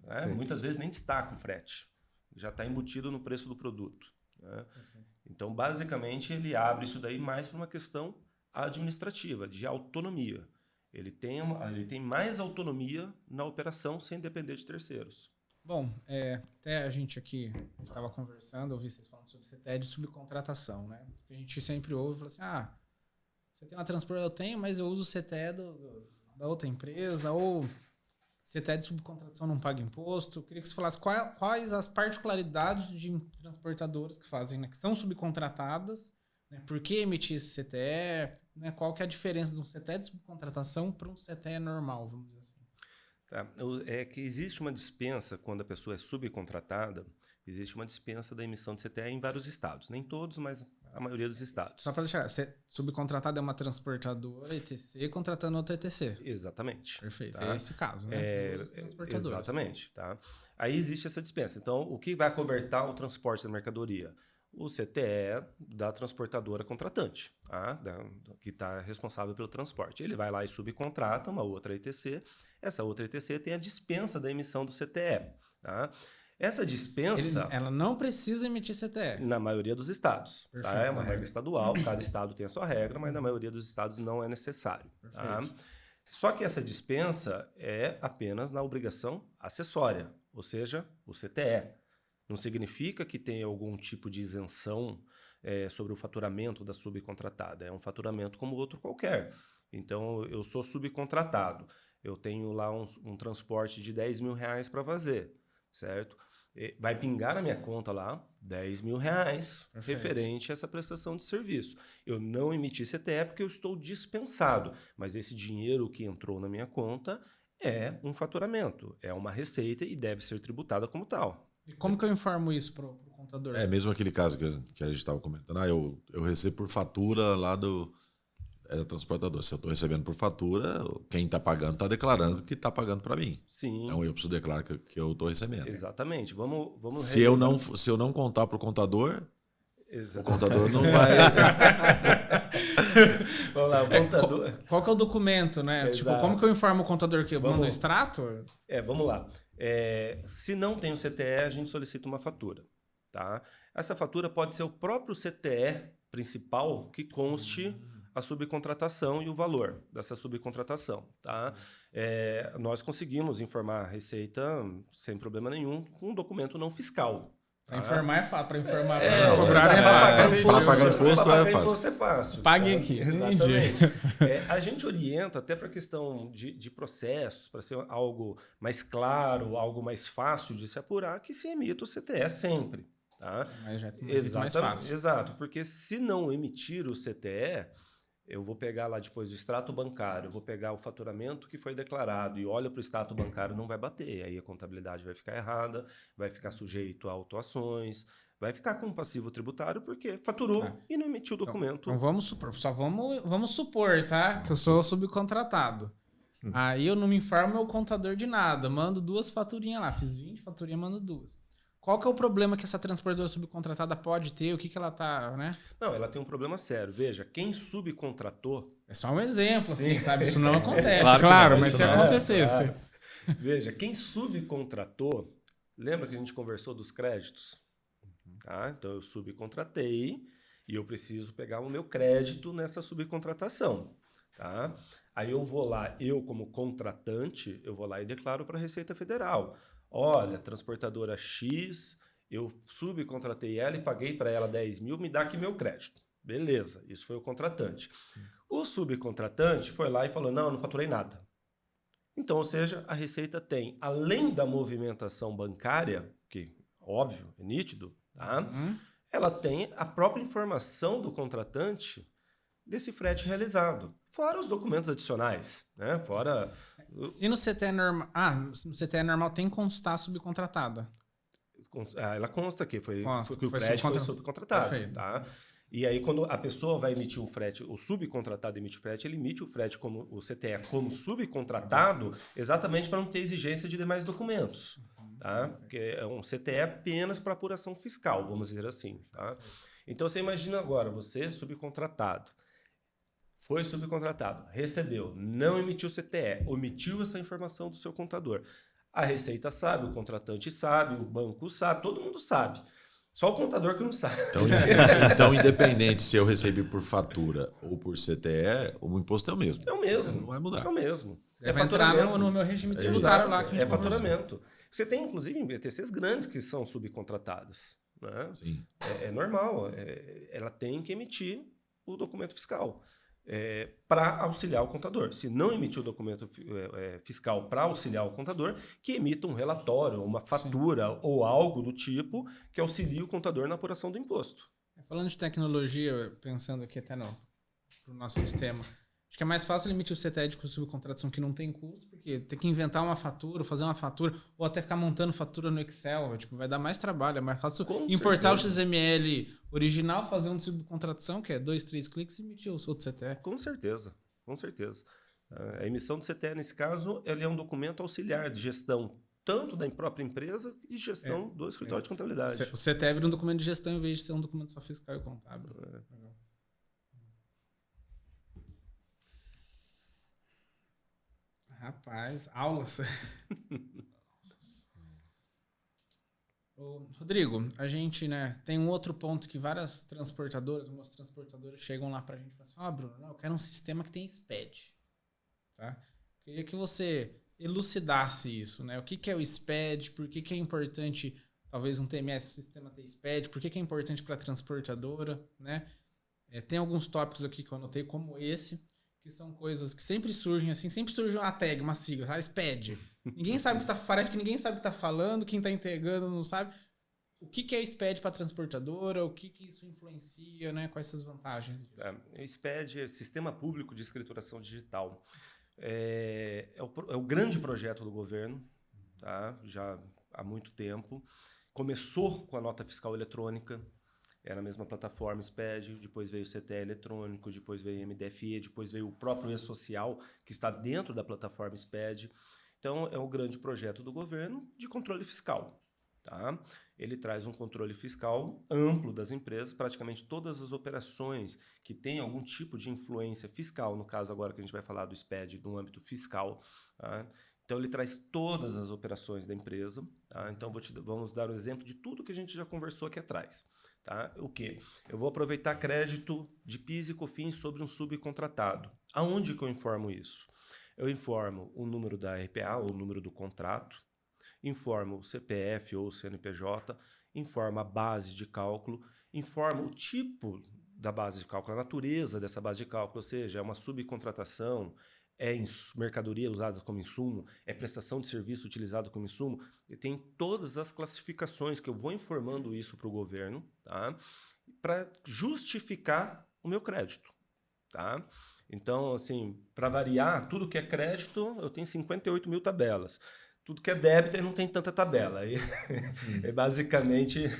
Né? Muitas vezes nem destaca o frete, já está embutido no preço do produto. Né? Então, basicamente, ele abre isso daí mais para uma questão administrativa, de autonomia. Ele tem mais autonomia na operação sem depender de terceiros. Bom, até a gente aqui estava conversando, ouvi vocês falando sobre CTE de subcontratação, né? Porque a gente sempre ouve e fala assim, você tem uma transportadora? Eu tenho, mas eu uso o CTE da outra empresa, ou CTE de subcontratação não paga imposto. Eu queria que você falasse quais as particularidades de transportadoras que fazem, né, que são subcontratadas, né, por que emitir esse CTE, né, qual que é a diferença de um CTE de subcontratação para um CTE normal, vamos dizer assim. Tá? É que existe uma dispensa, quando a pessoa é subcontratada, existe uma dispensa da emissão de CTE em vários estados. Nem todos, mas a maioria dos estados. Só para deixar, subcontratado é uma transportadora ETC contratando outra ETC. Exatamente. Perfeito. Tá? É esse caso, né? Duas transportadoras. Exatamente. Tá? Aí existe essa dispensa. Então, o que vai cobertar o transporte da mercadoria? O CTE da transportadora contratante, tá? Que está responsável pelo transporte. Ele vai lá e subcontrata uma outra ETC. Essa outra ETC tem a dispensa da emissão do CTE. Tá? Essa dispensa... Ela não precisa emitir CTE. Na maioria dos estados. Perfeito, Tá? É uma regra estadual, cada estado tem a sua regra, mas na maioria dos estados não é necessário. Tá? Só que essa dispensa é apenas na obrigação acessória, ou seja, o CTE. Não significa que tenha algum tipo de isenção sobre o faturamento da subcontratada. É um faturamento como outro qualquer. Então, eu sou subcontratado. Eu tenho lá um transporte de R$10 mil para fazer, certo? Vai pingar na minha conta lá R$10 mil referente a essa prestação de serviço. Eu não emiti CTE porque eu estou dispensado, mas esse dinheiro que entrou na minha conta é um faturamento, é uma receita e deve ser tributada como tal. E como que eu informo isso para o contador? Mesmo aquele caso que a gente estava comentando. Eu recebo por fatura lá da transportadora. Se eu estou recebendo por fatura, quem está pagando está declarando que está pagando para mim. Sim. Então eu preciso declarar que eu estou recebendo. Exatamente. Vamos se eu não contar para o contador, exatamente. O contador não vai... Vamos lá, o contador... Qual que é o documento, né? Exato. Tipo, como que eu informo o contador que eu mando o extrato? Vamos lá. Se não tem o CTE, a gente solicita uma fatura. Tá? Essa fatura pode ser o próprio CTE principal que conste a subcontratação e o valor dessa subcontratação. Tá? Nós conseguimos informar a Receita sem problema nenhum com um documento não fiscal. Para informar é fácil. Para informar, para eles cobrarem é fácil. Para pagar imposto é fácil. Pague tá? aqui. Exatamente. A gente orienta até para a questão de processos, para ser algo mais claro, algo mais fácil de se apurar, que se emita o CTE sempre. Tá? Mas já é mais fácil. Exato, porque se não emitir o CTE, eu vou pegar lá depois o extrato bancário, vou pegar o faturamento que foi declarado e olha para o extrato bancário, não vai bater. Aí a contabilidade vai ficar errada, vai ficar sujeito a autuações, vai ficar com um passivo tributário porque faturou e não emitiu o documento. Então vamos supor, vamos supor, tá? Que eu sou subcontratado. Aí eu não me informo meu contador de nada, mando 2 faturinhas lá, fiz 20 faturinhas, mando 2. Qual que é o problema que essa transportadora subcontratada pode ter? O que ela tá, né? Não, ela tem um problema sério. Veja, quem subcontratou... É só um exemplo, assim, sabe? Isso não acontece. Claro, mas se acontecesse... Claro. Veja, quem subcontratou... Lembra que a gente conversou dos créditos? Tá? Então, eu subcontratei e eu preciso pegar o meu crédito nessa subcontratação. Tá? Aí eu vou lá, eu como contratante, eu vou lá e declaro para a Receita Federal. Olha, transportadora X, eu subcontratei ela e paguei para ela 10 mil, me dá aqui meu crédito. Beleza, isso foi o contratante. O subcontratante foi lá e falou, não, eu não faturei nada. Então, ou seja, a Receita tem, além da movimentação bancária, que óbvio, é nítido, tá? Ela tem a própria informação do contratante desse frete realizado. Fora os documentos adicionais, né? Fora... Se no CTE normal... no CTE normal tem que constar subcontratada. Ela consta que que o foi frete foi subcontratado. Perfeito. Tá? E aí, quando a pessoa vai emitir um frete, o subcontratado emite o frete, ele emite o frete como o CTE como subcontratado, exatamente para não ter exigência de demais documentos. Tá? Porque é um CTE apenas para apuração fiscal, vamos dizer assim. Tá? Então, você imagina agora, você subcontratado. Foi subcontratado, recebeu, não emitiu o CTE, omitiu essa informação do seu contador. A Receita sabe, o contratante sabe, o banco sabe, todo mundo sabe. Só o contador que não sabe. Então, independente se eu recebi por fatura ou por CTE, o imposto é o mesmo. É o mesmo. Não vai mudar. É o mesmo. Vai entrar no meu regime tributário lá que a gente faturamento. Você tem, inclusive, ETCs grandes que são subcontratadas. Né? Sim. É normal. Ela tem que emitir o documento fiscal. Para auxiliar o contador. Se não emitir o documento fiscal para auxiliar o contador, que emita um relatório, uma fatura ou algo do tipo que auxilie o contador na apuração do imposto. Falando de tecnologia, pensando aqui até no nosso sistema, Acho que é mais fácil emitir o CTED com subcontratação que não tem custo, porque ter que inventar uma fatura, fazer uma fatura, ou até ficar montando fatura no Excel, tipo, vai dar mais trabalho. É mais fácil importar o XML original, fazer um de subcontratação, que é 2, 3 cliques, e emitir o outro CTE. Com certeza, com certeza. A emissão do CTE, nesse caso, ele é um documento auxiliar de gestão, tanto da própria empresa e de gestão do escritório de contabilidade. O CTE vira um documento de gestão em vez de ser um documento só fiscal e contábil. Rapaz, aulas. Ô, Rodrigo, a gente, né, tem um outro ponto que várias transportadoras, algumas transportadoras chegam lá pra gente e falam assim, Bruno, eu quero um sistema que tem SPED. Tá? Queria que você elucidasse isso, né? O que é o SPED, por que é importante, talvez um TMS, um sistema ter SPED, por que é importante para a transportadora, né? Tem alguns tópicos aqui que eu anotei, como esse, que são coisas que sempre surgem assim, sempre surge uma tag, uma sigla, tá? SPED. Ninguém sabe o que tá, parece que ninguém sabe o que tá falando, quem tá entregando não sabe. O que é o SPED para a transportadora, o que isso influencia, né? Quais essas vantagens? O SPED é Sistema Público de Escrituração Digital. É o grande projeto do governo, tá? Já há muito tempo. Começou com a nota fiscal eletrônica, era a mesma plataforma SPED, depois veio o CTE eletrônico, depois veio o MDFE, depois veio o próprio E-Social, que está dentro da plataforma SPED. Então, é o grande projeto do governo de controle fiscal. Tá? Ele traz um controle fiscal amplo das empresas, praticamente todas as operações que têm algum tipo de influência fiscal, no caso agora que a gente vai falar do SPED no âmbito fiscal. Tá? Então ele traz todas as operações da empresa. Tá? Então vamos dar um exemplo de tudo que a gente já conversou aqui atrás. Tá? O quê? Eu vou aproveitar crédito de PIS e COFINS sobre um subcontratado. Aonde que eu informo isso? Eu informo o número da RPA, ou o número do contrato, informa o CPF ou o CNPJ, informa a base de cálculo, informa o tipo da base de cálculo, a natureza dessa base de cálculo, ou seja, é uma subcontratação, é mercadoria usada como insumo, é prestação de serviço utilizado como insumo, e tem todas as classificações que eu vou informando isso para o governo, tá? Para justificar o meu crédito. Tá? Então, assim, para variar, tudo que é crédito, eu tenho 58 mil tabelas. Tudo que é débito, não tem tanta tabela. Aí, basicamente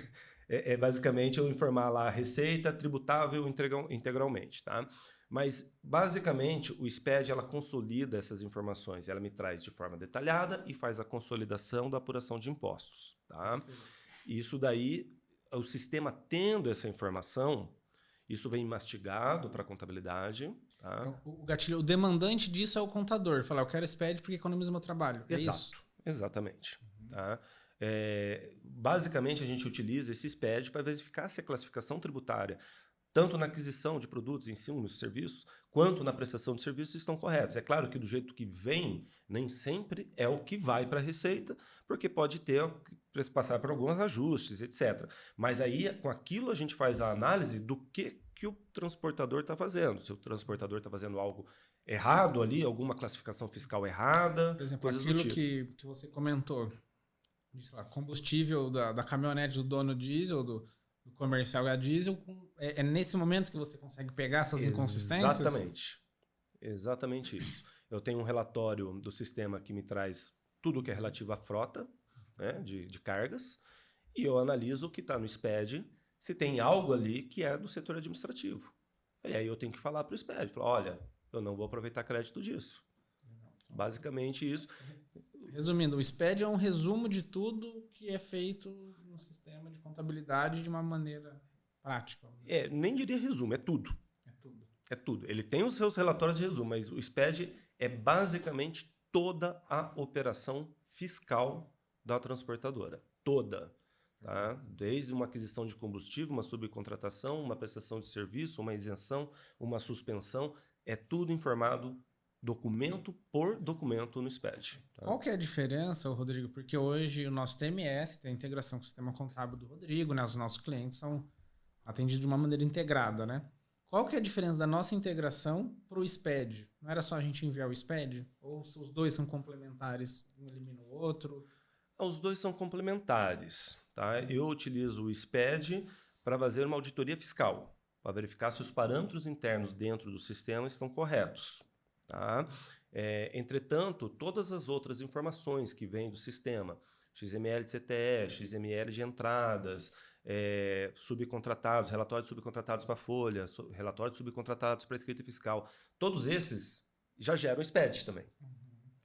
eu informar lá a receita tributável integralmente. Tá? Mas, basicamente, o SPED ela consolida essas informações. Ela me traz de forma detalhada e faz a consolidação da apuração de impostos. Tá? Isso daí, o sistema tendo essa informação, isso vem mastigado para a contabilidade. Tá? O gatilho, o demandante disso é o contador. Falar, eu quero SPED porque economiza meu trabalho. É Exato. isso? Exatamente. Tá? Basicamente, a gente utiliza esse SPED para verificar se a classificação tributária, tanto na aquisição de produtos, insumos, serviços, quanto na prestação de serviços, estão corretos. É claro que do jeito que vem, nem sempre é o que vai para a Receita, porque pode passar por alguns ajustes, etc. Mas aí, com aquilo, a gente faz a análise do que o transportador está fazendo. Se o transportador está fazendo algo errado ali, alguma classificação fiscal errada, por exemplo, coisas aquilo do tipo. que você comentou, sei lá, combustível da caminhonete do dono diesel, do comercial a diesel, é nesse momento que você consegue pegar essas inconsistências? Exatamente isso. Eu tenho um relatório do sistema que me traz tudo que é relativo à frota, né, de cargas, e eu analiso o que está no SPED, se tem algo ali que é do setor administrativo. E aí eu tenho que falar para o SPED, falar, olha, eu não vou aproveitar crédito disso. Basicamente isso. Resumindo, o SPED é um resumo de tudo que é feito no sistema de contabilidade de uma maneira prática. Nem diria resumo, é tudo. É tudo. Ele tem os seus relatórios de resumo, mas o SPED é basicamente toda a operação fiscal da transportadora. Toda. Tá? Desde uma aquisição de combustível, uma subcontratação, uma prestação de serviço, uma isenção, uma suspensão, é tudo informado documento por documento no SPED. Tá? Qual que é a diferença, Rodrigo? Porque hoje o nosso TMS tem a integração com o sistema contábil do Rodrigo, né? Os nossos clientes são atendidos de uma maneira integrada, né? Qual que é a diferença da nossa integração para o SPED? Não era só a gente enviar o SPED? Ou os dois são complementares, um elimina o outro? Os dois são complementares. Tá? Eu utilizo o SPED para fazer uma auditoria fiscal. para verificar se os parâmetros internos dentro do sistema estão corretos. Tá? Entretanto, todas as outras informações que vêm do sistema, XML de CTE, XML de entradas, subcontratados, relatórios subcontratados para folha, relatórios subcontratados para escrita fiscal, todos esses já geram SPED também.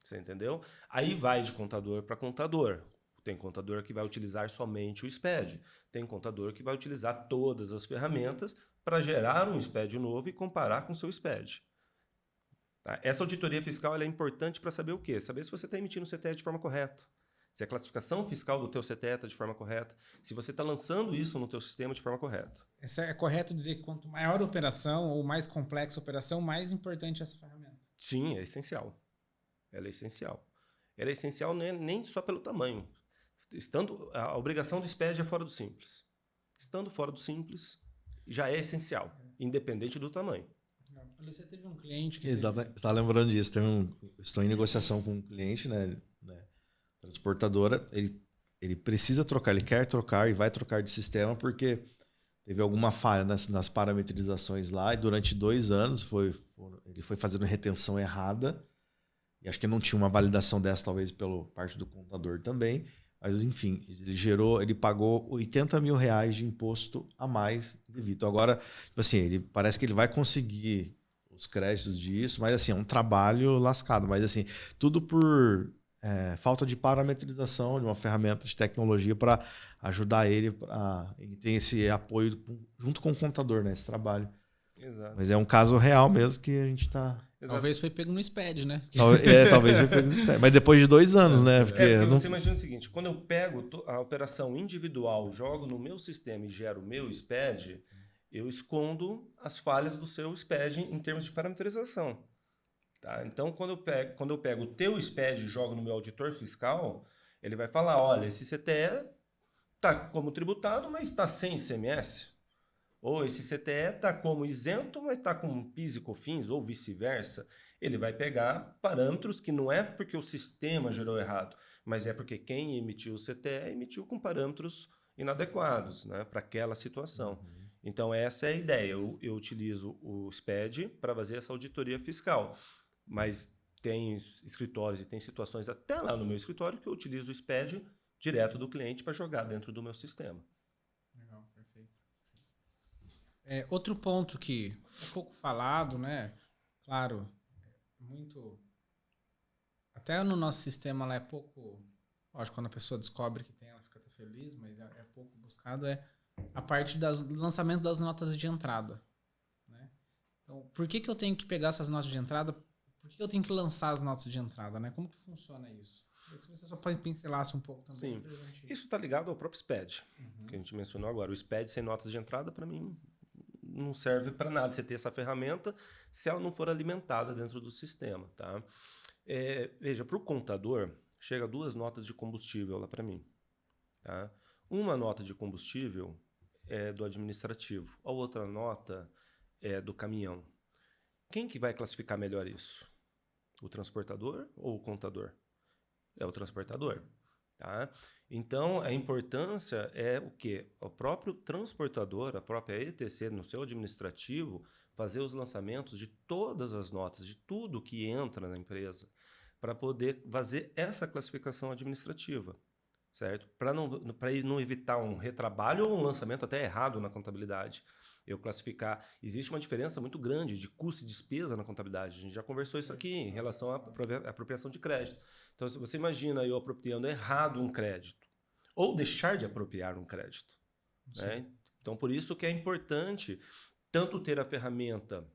Você entendeu? Aí vai de contador para contador. Tem contador que vai utilizar somente o SPED. Tem contador que vai utilizar todas as ferramentas para gerar um SPED novo e comparar com o seu SPED. Tá? Essa auditoria fiscal ela é importante para saber o quê? Saber se você está emitindo o CTE de forma correta. Se a classificação fiscal do teu CTE está de forma correta. Se você está lançando isso no teu sistema de forma correta. É correto dizer que quanto maior a operação ou mais complexa a operação, mais importante é essa ferramenta? Sim, é essencial. Ela é essencial. Ela é essencial nem só pelo tamanho. A obrigação do SPED é fora do simples. Estando fora do simples, já é essencial, independente do tamanho. Você teve um cliente que... Exato, você está lembrando disso. Estou em negociação com um cliente, né, transportadora. Ele precisa trocar, ele quer trocar e vai trocar de sistema porque teve alguma falha nas parametrizações lá e durante 2 anos ele foi fazendo retenção errada. E acho que não tinha uma validação dessa, talvez, pela parte do contador também. Mas, enfim, ele pagou R$80 mil de imposto a mais devido. Agora, tipo assim, parece que ele vai conseguir os créditos disso, mas assim, é um trabalho lascado. Mas assim, tudo por falta de parametrização de uma ferramenta de tecnologia para ajudar ele ter esse apoio junto com o contador, né? Esse trabalho. Exato. Mas é um caso real mesmo que a gente está... Talvez foi pego no SPED, né? Talvez foi pego no SPED. Mas depois de 2 anos, né? Porque você imagina o seguinte, quando eu pego a operação individual, jogo no meu sistema e gero o meu SPED, eu escondo as falhas do seu SPED em termos de parametrização. Tá? Então, quando eu pego o teu SPED e jogo no meu auditor fiscal, ele vai falar, olha, esse CTE está como tributado, mas está sem ICMS. Ou esse CTE está como isento, mas está com PIS e COFINS, ou vice-versa. Ele vai pegar parâmetros que não é porque o sistema gerou errado, mas é porque quem emitiu o CTE emitiu com parâmetros inadequados, né, para aquela situação. Então, essa é a ideia. Eu utilizo o SPED para fazer essa auditoria fiscal. Mas tem escritórios e tem situações até lá no meu escritório que eu utilizo o SPED direto do cliente para jogar dentro do meu sistema. Legal, perfeito. Outro ponto que é pouco falado, né? Claro, muito... Até no nosso sistema ela é pouco... Lógico, quando a pessoa descobre que tem, ela fica até feliz, mas é pouco buscado, a parte do lançamento das notas de entrada. Né? Então, por que eu tenho que pegar essas notas de entrada? Por que eu tenho que lançar as notas de entrada? Né? Como que funciona isso? Se você só pode pincelasse um pouco também. Sim, isso está ligado ao próprio SPED, que a gente mencionou agora. O SPED sem notas de entrada, para mim, não serve para nada você ter essa ferramenta se ela não for alimentada dentro do sistema. Tá? Veja, para o contador, chega 2 notas de combustível lá para mim. Tá? Uma nota de combustível é do administrativo, a outra nota é do caminhão. Quem que vai classificar melhor isso? O transportador ou o contador? É o transportador. Tá? Então, a importância é o quê? O próprio transportador, a própria ETC, no seu administrativo, fazer os lançamentos de todas as notas, de tudo que entra na empresa, para poder fazer essa classificação administrativa. Certo? Para não evitar um retrabalho ou um lançamento até errado na contabilidade. Eu classificar... Existe uma diferença muito grande de custo e despesa na contabilidade. A gente já conversou isso aqui em relação à apropriação de crédito. Então, se você imagina eu apropriando errado um crédito ou deixar de apropriar um crédito. Né? Então, por isso que é importante tanto ter a ferramenta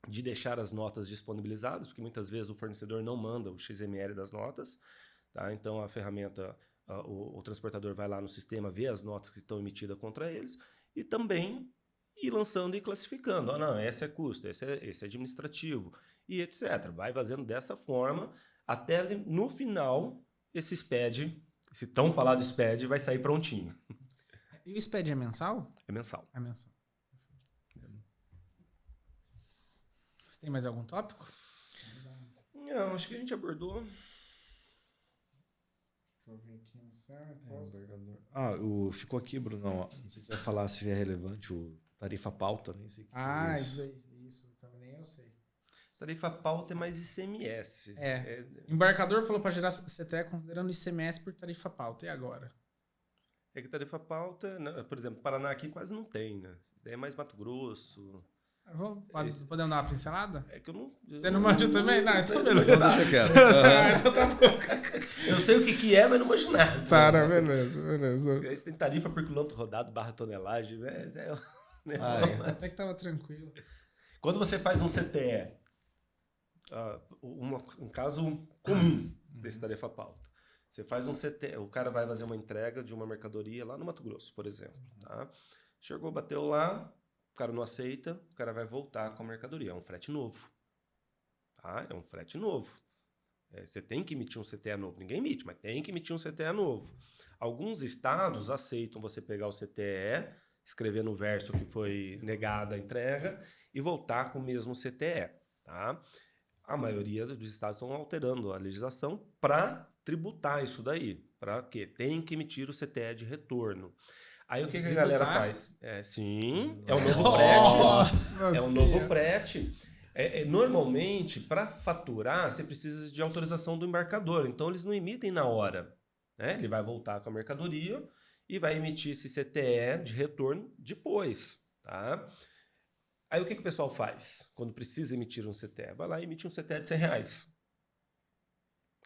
de deixar as notas disponibilizadas, porque muitas vezes o fornecedor não manda o XML das notas. Tá? Então, a ferramenta... O transportador vai lá no sistema, vê as notas que estão emitidas contra eles e também ir lançando e classificando. Não, esse é custo, esse é administrativo e etc. Vai fazendo dessa forma até no final esse SPED, esse tão falado SPED, vai sair prontinho. E o SPED é mensal? É mensal. É mensal. Você tem mais algum tópico? Não, acho que a gente abordou... Deixa eu ver aqui no ficou aqui, Bruno. Não sei se vai falar se é relevante o tarifa pauta, nem sei o que Ah, é isso aí. Isso, também nem eu sei. Tarifa pauta é mais ICMS. Embarcador falou para gerar CTE considerando ICMS por tarifa pauta. E agora? É que tarifa pauta, né, por exemplo, Paraná aqui quase não tem, né? Isso daí é mais Mato Grosso. Podemos dar uma pincelada? É que eu não... Você não manja também? Não, então sei, beleza. Deixa quieto. Então tá bom. Eu sei o que é, mas não manjo nada. Tá, não, beleza. Aí você tem tarifa por quilômetro rodado, barra tonelagem. Até que tava tranquilo. Quando você faz um CTE, um caso comum desse tarifa pauta, você faz um CTE, o cara vai fazer uma entrega de uma mercadoria lá no Mato Grosso, por exemplo. Tá? Chegou, bateu lá, o cara não aceita, o cara vai voltar com a mercadoria. É um frete novo. Tá? É um frete novo. Você tem que emitir um CTE novo. Ninguém emite, mas tem que emitir um CTE novo. Alguns estados aceitam você pegar o CTE, escrever no verso que foi negada a entrega e voltar com o mesmo CTE. Tá? A maioria dos estados estão alterando a legislação para tributar isso daí. Para quê? Tem que emitir o CTE de retorno. Aí o que a galera faz? Sim, é o novo frete. É o novo frete. Normalmente, para faturar, você precisa de autorização do embarcador. Então, eles não emitem na hora. Né? Ele vai voltar com a mercadoria e vai emitir esse CTE de retorno depois. Tá? Aí o que o pessoal faz quando precisa emitir um CTE? Vai lá e emite um CTE de R$100.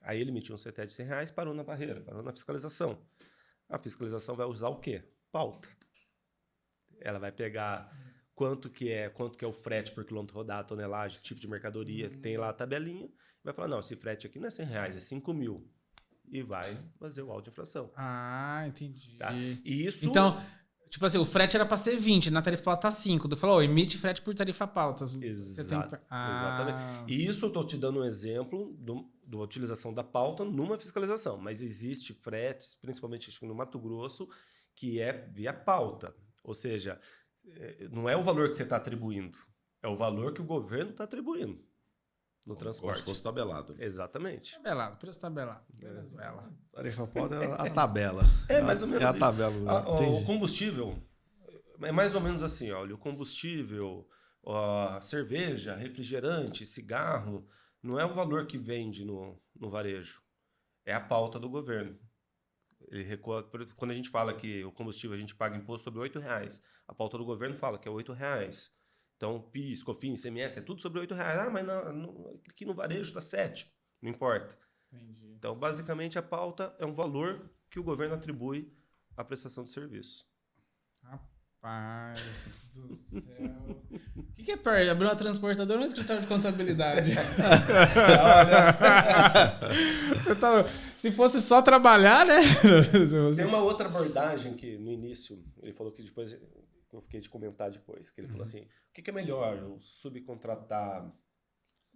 Aí ele emitiu um CTE de R$100, parou na barreira, parou na fiscalização. A fiscalização vai usar o quê? Pauta. Ela vai pegar quanto que é o frete por quilômetro rodado, tonelagem, tipo de mercadoria, tem lá a tabelinha, vai falar, não, esse frete aqui não é R$100, é 5.000. E vai fazer o auto de infração. Ah, entendi. Tá? Isso... Então, tipo assim, o frete era para ser 20, na tarifa pauta tá 5. Tu falou, emite frete por tarifa pauta. Exatamente. E isso eu estou te dando um exemplo da utilização da pauta numa fiscalização. Mas existe fretes, principalmente no Mato Grosso, que é via pauta. Ou seja, não é o valor que você está atribuindo, é o valor que o governo está atribuindo no transporte. Como se fosse tabelado. Exatamente. Tabelado, preço tabelado. Venezuela. Tarifa pauta é a tabela. É mais ou menos é a isso. tabela. O combustível é mais ou menos assim, olha, o combustível, a cerveja, refrigerante, cigarro, não é o valor que vende no varejo, é a pauta do governo. Quando a gente fala que o combustível a gente paga imposto sobre R$8, a pauta do governo fala que é R$8. Então, PIS, COFINS, ICMS, é tudo sobre R$8. Ah, mas aqui no varejo está 7. Não importa. Entendi. Então, basicamente, a pauta é um valor que o governo atribui à prestação de serviço. Rapaz do céu. O que é pior? Abrir uma transportadora ou um escritório de contabilidade? Se fosse só trabalhar, né? Tem uma outra abordagem que no início, ele falou que depois, eu fiquei de comentar depois, que ele falou assim, o que é melhor, eu subcontratar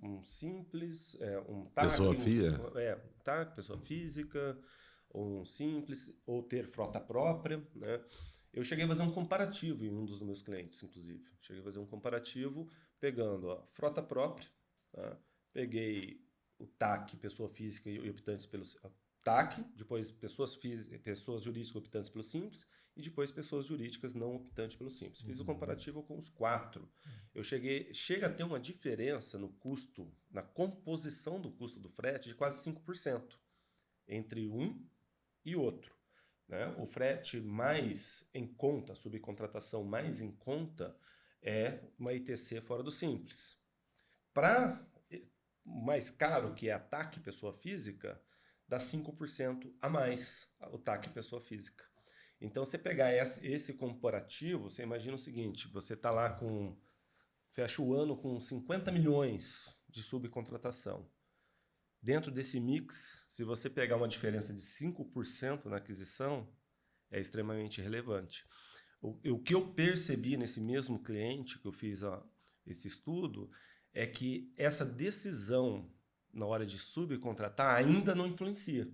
um simples, um TAC, pessoa física, ou um simples, ou ter frota própria, né? Eu cheguei a fazer um comparativo em um dos meus clientes, inclusive. Cheguei a fazer um comparativo pegando a frota própria, tá? Peguei o TAC, pessoa física e optantes pelo TAC, depois pessoas jurídicas optantes pelo Simples e depois pessoas jurídicas não optantes pelo Simples. Fiz o comparativo com os 4. Chega a ter uma diferença no custo, na composição do custo do frete de quase 5% entre um e outro. Né? O frete mais em conta, a subcontratação mais em conta, é uma ITC fora do Simples. Para mais caro, que é a TAC pessoa física, dá 5% a mais o TAC pessoa física. Então, você pegar esse comparativo, você imagina o seguinte, você está lá fecha o ano com 50 milhões de subcontratação. Dentro desse mix, se você pegar uma diferença de 5% na aquisição, é extremamente relevante. O que eu percebi nesse mesmo cliente que eu fiz esse estudo é que essa decisão na hora de subcontratar ainda não influencia.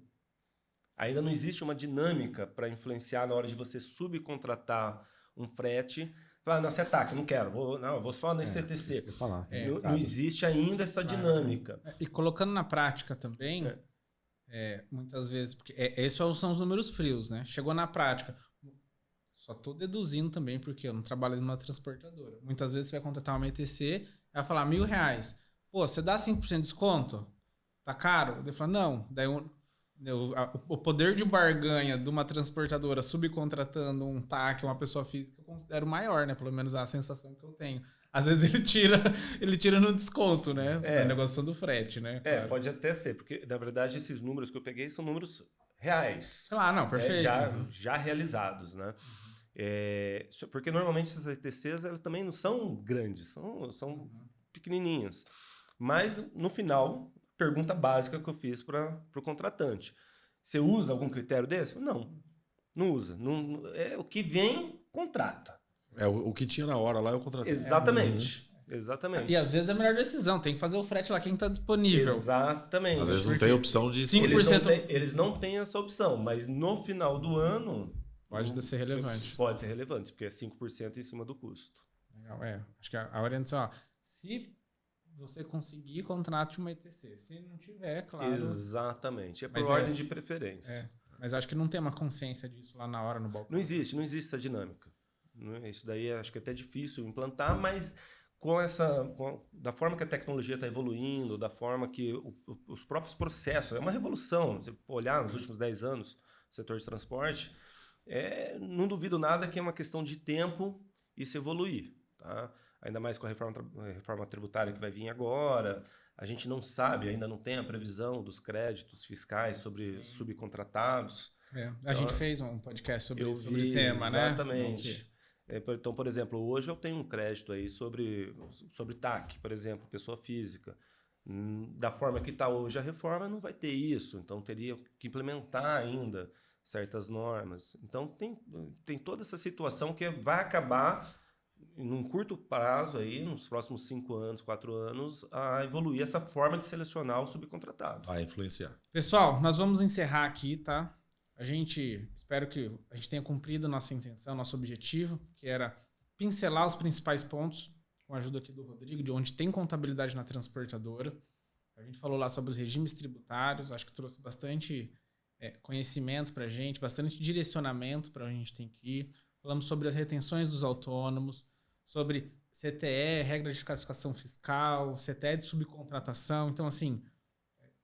Ainda não existe uma dinâmica para influenciar na hora de você subcontratar um frete. Falar, não, você é TAC, não quero, vou só no CTC. Não existe ainda essa dinâmica. E colocando na prática também, muitas vezes, porque esses são os números frios, né? Chegou na prática, só tô deduzindo também, porque eu não trabalho numa transportadora. Muitas vezes você vai contratar uma ETC, vai falar R$1.000. Pô, você dá 5% de desconto? Tá caro? Ele fala, não. Daí o poder de barganha de uma transportadora subcontratando um TAC, uma pessoa física, eu considero maior, né? Pelo menos a sensação que eu tenho. Às vezes ele tira no desconto, né? Na negociação do frete, né? Claro. Pode até ser, porque na verdade esses números que eu peguei são números reais. Claro, não, perfeito. Já realizados, né? Porque normalmente essas ETCs elas também não são grandes, são pequenininhas. Mas no final, pergunta básica que eu fiz para o contratante. Você usa algum critério desse? Não usa. Não, o que vem, contrata. O que tinha na hora lá eu contratei. Exatamente. Exatamente. E às vezes é a melhor decisão, tem que fazer o frete lá quem está disponível. Exatamente. Às vezes não tem opção de 5%. Eles não têm essa opção, mas no final do ano pode ser relevante. Pode ser relevante, porque é 5% em cima do custo. Legal, acho que a orientação, se você conseguir, contrate uma ETC. Se não tiver, claro. Exatamente. É por ordem de preferência. Mas acho que não tem uma consciência disso lá na hora no balcão. Não existe essa dinâmica. Isso daí acho que é até difícil implantar, mas da forma que a tecnologia está evoluindo, da forma que os próprios processos, é uma revolução. Se você olhar nos últimos 10 anos o setor de transporte, não duvido nada que é uma questão de tempo isso evoluir. Tá? Ainda mais com a reforma tributária que vai vir agora. A gente não sabe, ainda não tem a previsão dos créditos fiscais sobre subcontratados. A gente fez um podcast sobre o tema, né? Exatamente. Então, por exemplo, hoje eu tenho um crédito aí sobre TAC, por exemplo, pessoa física. Da forma que está hoje a reforma, não vai ter isso. Então, teria que implementar ainda certas normas. Então, tem toda essa situação que vai acabar, num curto prazo, aí, nos próximos 5 anos, 4 anos, a evoluir essa forma de selecionar o subcontratado. Vai influenciar. Pessoal, nós vamos encerrar aqui, tá? Espero que a gente tenha cumprido nossa intenção, nosso objetivo, que era pincelar os principais pontos, com a ajuda aqui do Rodrigo, de onde tem contabilidade na transportadora. A gente falou lá sobre os regimes tributários, acho que trouxe bastante conhecimento para a gente, bastante direcionamento para onde a gente tem que ir. Falamos sobre as retenções dos autônomos, sobre CTE, regra de classificação fiscal, CTE de subcontratação. Então, assim,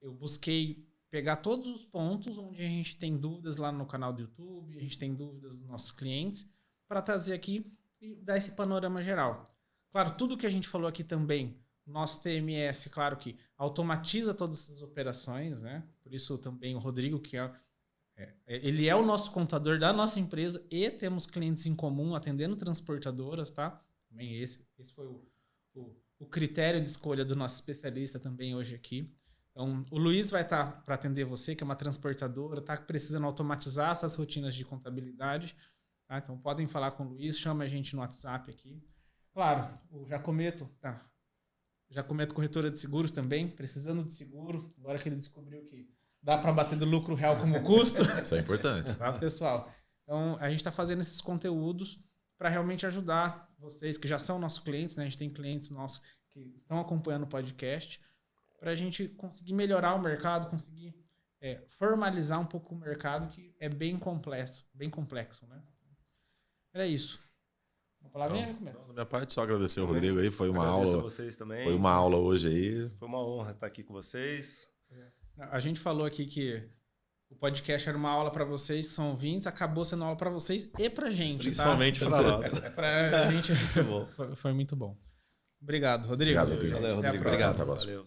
eu busquei pegar todos os pontos onde a gente tem dúvidas lá no canal do YouTube, a gente tem dúvidas dos nossos clientes, para trazer aqui e dar esse panorama geral. Claro, tudo que a gente falou aqui também, nosso TMS, claro que automatiza todas essas operações, né? Por isso também o Rodrigo, que ele é o nosso contador da nossa empresa e temos clientes em comum atendendo transportadoras, tá? Também esse foi o critério de escolha do nosso especialista também hoje aqui. Então, o Luiz vai estar para atender você, que é uma transportadora, está precisando automatizar essas rotinas de contabilidade. Tá? Então, podem falar com o Luiz, chama a gente no WhatsApp aqui. Claro, o Jacometo corretora de seguros também, precisando de seguro. Agora que ele descobriu que dá para bater do lucro real como custo. Isso é importante. Tá, pessoal? Então, a gente está fazendo esses conteúdos para realmente ajudar vocês que já são nossos clientes, né? A gente tem clientes nossos que estão acompanhando o podcast, para a gente conseguir melhorar o mercado, conseguir formalizar um pouco o mercado, que é bem complexo, né? Era isso. Uma palavrinha, Jacometo? Da minha parte, só agradecer ao Rodrigo aí, foi uma aula. A vocês também. Foi uma aula hoje aí. Foi uma honra estar aqui com vocês. A gente falou aqui que o podcast era uma aula para vocês que são ouvintes, acabou sendo aula para vocês e pra gente, principalmente tá? para nós. Pra gente foi muito bom. Obrigado, Rodrigo. Obrigado, Rodrigo. Valeu, Rodrigo. Obrigado. Valeu.